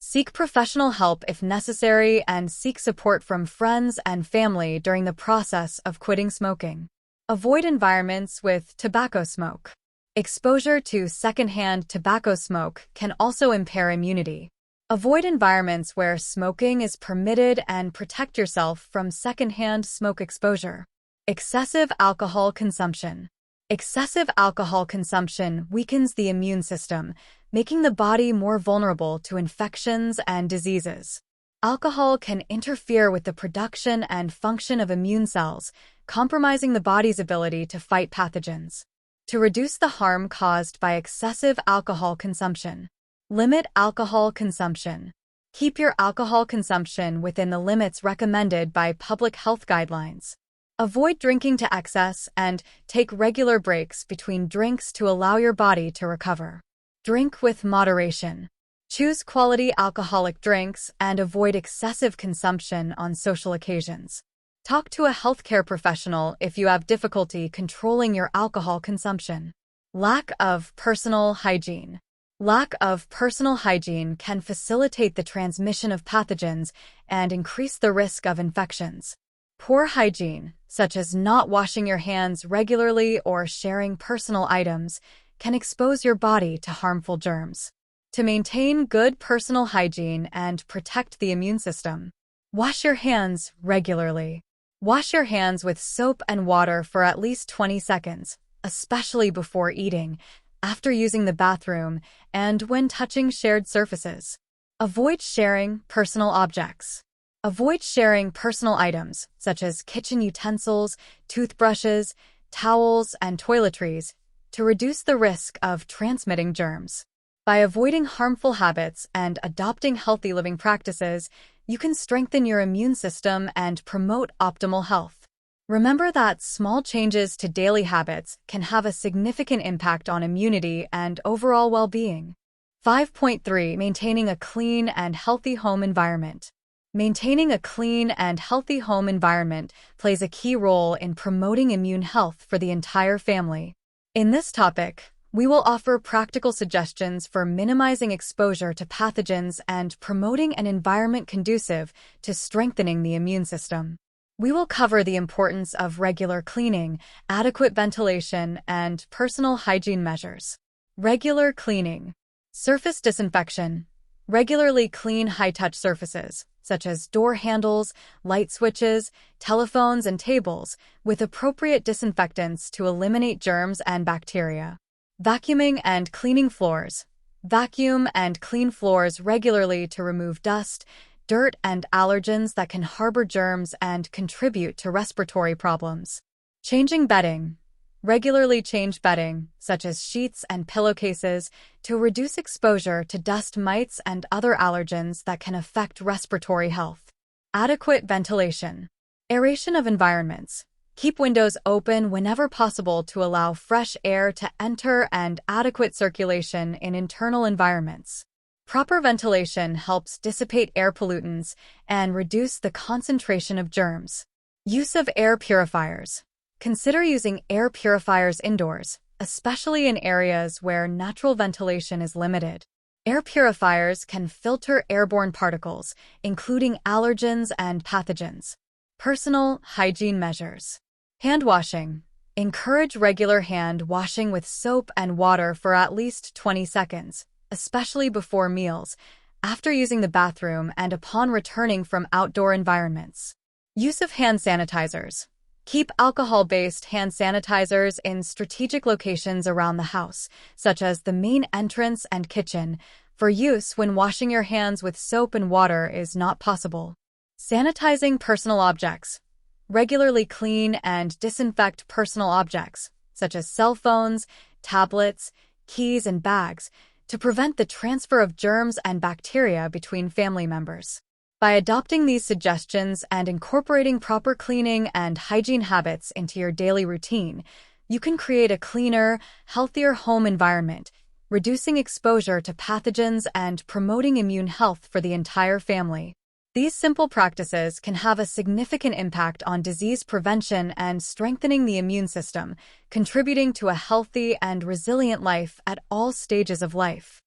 Seek professional help if necessary and seek support from friends and family during the process of quitting smoking. Avoid environments with tobacco smoke. Exposure to secondhand tobacco smoke can also impair immunity. Avoid environments where smoking is permitted and protect yourself from secondhand smoke exposure. Excessive alcohol consumption. Excessive alcohol consumption weakens the immune system, making the body more vulnerable to infections and diseases. Alcohol can interfere with the production and function of immune cells, compromising the body's ability to fight pathogens. To reduce the harm caused by excessive alcohol consumption, limit alcohol consumption. Keep your alcohol consumption within the limits recommended by public health guidelines. Avoid drinking to excess and take regular breaks between drinks to allow your body to recover. Drink with moderation. Choose quality alcoholic drinks and avoid excessive consumption on social occasions. Talk to a healthcare professional if you have difficulty controlling your alcohol consumption. Lack of personal hygiene. Lack of personal hygiene can facilitate the transmission of pathogens and increase the risk of infections. Poor hygiene, such as not washing your hands regularly or sharing personal items, can expose your body to harmful germs. To maintain good personal hygiene and protect the immune system, wash your hands regularly. Wash your hands with soap and water for at least 20 seconds, especially before eating, after using the bathroom, and when touching shared surfaces. Avoid sharing personal objects. Avoid sharing personal items, such as kitchen utensils, toothbrushes, towels, and toiletries, to reduce the risk of transmitting germs. By avoiding harmful habits and adopting healthy living practices, you can strengthen your immune system and promote optimal health. Remember that small changes to daily habits can have a significant impact on immunity and overall well-being. 5.3. Maintaining a clean and healthy home environment. Maintaining a clean and healthy home environment plays a key role in promoting immune health for the entire family. In this topic, we will offer practical suggestions for minimizing exposure to pathogens and promoting an environment conducive to strengthening the immune system. We will cover the importance of regular cleaning, adequate ventilation, and personal hygiene measures. Regular cleaning. Surface disinfection. Regularly clean high-touch surfaces, such as door handles, light switches, telephones, and tables, with appropriate disinfectants to eliminate germs and bacteria. Vacuuming and cleaning floors. Vacuum and clean floors regularly to remove dust, dirt, and allergens that can harbor germs and contribute to respiratory problems. Changing bedding. Regularly change bedding, such as sheets and pillowcases, to reduce exposure to dust mites and other allergens that can affect respiratory health. Adequate ventilation. Aeration of environments. Keep windows open whenever possible to allow fresh air to enter and adequate circulation in internal environments. Proper ventilation helps dissipate air pollutants and reduce the concentration of germs. Use of air purifiers. Consider using air purifiers indoors, especially in areas where natural ventilation is limited. Air purifiers can filter airborne particles, including allergens and pathogens. Personal hygiene measures. Hand washing. Encourage regular hand washing with soap and water for at least 20 seconds, especially before meals, after using the bathroom, and upon returning from outdoor environments. Use of hand sanitizers. Keep alcohol-based hand sanitizers in strategic locations around the house, such as the main entrance and kitchen, for use when washing your hands with soap and water is not possible. Sanitizing personal objects. Regularly clean and disinfect personal objects, such as cell phones, tablets, keys, and bags, to prevent the transfer of germs and bacteria between family members. By adopting these suggestions and incorporating proper cleaning and hygiene habits into your daily routine, you can create a cleaner, healthier home environment, reducing exposure to pathogens and promoting immune health for the entire family. These simple practices can have a significant impact on disease prevention and strengthening the immune system, contributing to a healthy and resilient life at all stages of life.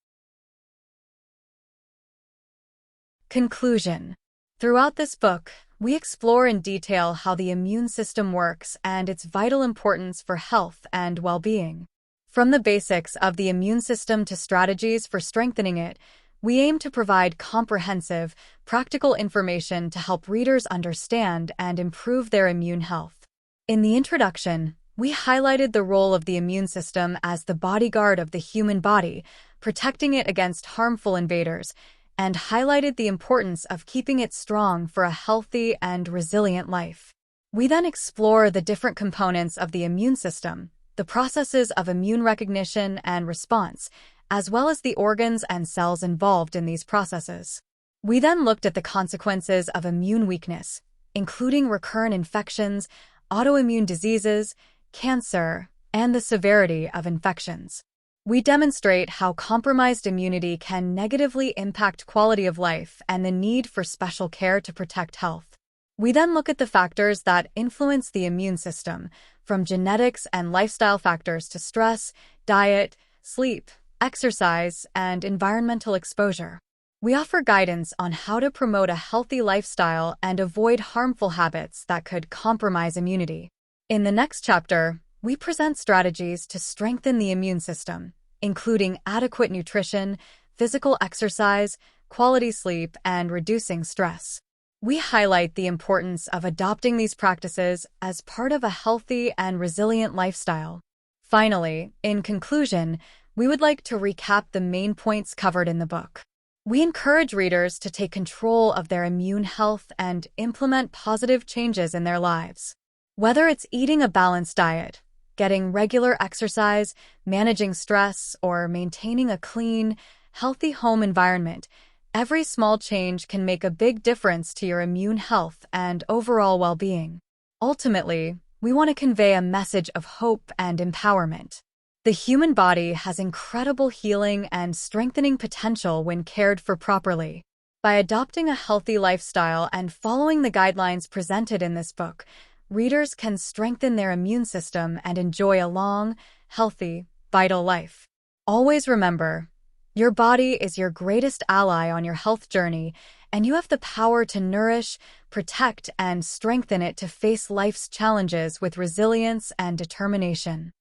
Conclusion. Throughout this book, we explore in detail how the immune system works and its vital importance for health and well-being. From the basics of the immune system to strategies for strengthening it, we aim to provide comprehensive, practical information to help readers understand and improve their immune health. In the introduction, we highlighted the role of the immune system as the bodyguard of the human body, protecting it against harmful invaders, and highlighted the importance of keeping it strong for a healthy and resilient life. We then explore the different components of the immune system, the processes of immune recognition and response, as well as the organs and cells involved in these processes. We then looked at the consequences of immune weakness, including recurrent infections, autoimmune diseases, cancer, and the severity of infections. We demonstrate how compromised immunity can negatively impact quality of life and the need for special care to protect health. We then look at the factors that influence the immune system, from genetics and lifestyle factors to stress, diet, sleep, exercise, and environmental exposure. We offer guidance on how to promote a healthy lifestyle and avoid harmful habits that could compromise immunity. In the next chapter, we present strategies to strengthen the immune system, including adequate nutrition, physical exercise, quality sleep, and reducing stress. We highlight the importance of adopting these practices as part of a healthy and resilient lifestyle. Finally, in conclusion, we would like to recap the main points covered in the book. We encourage readers to take control of their immune health and implement positive changes in their lives. Whether it's eating a balanced diet, getting regular exercise, managing stress, or maintaining a clean, healthy home environment, every small change can make a big difference to your immune health and overall well-being. Ultimately, we want to convey a message of hope and empowerment. The human body has incredible healing and strengthening potential when cared for properly. By adopting a healthy lifestyle and following the guidelines presented in this book, readers can strengthen their immune system and enjoy a long, healthy, vital life. Always remember, your body is your greatest ally on your health journey, and you have the power to nourish, protect, and strengthen it to face life's challenges with resilience and determination.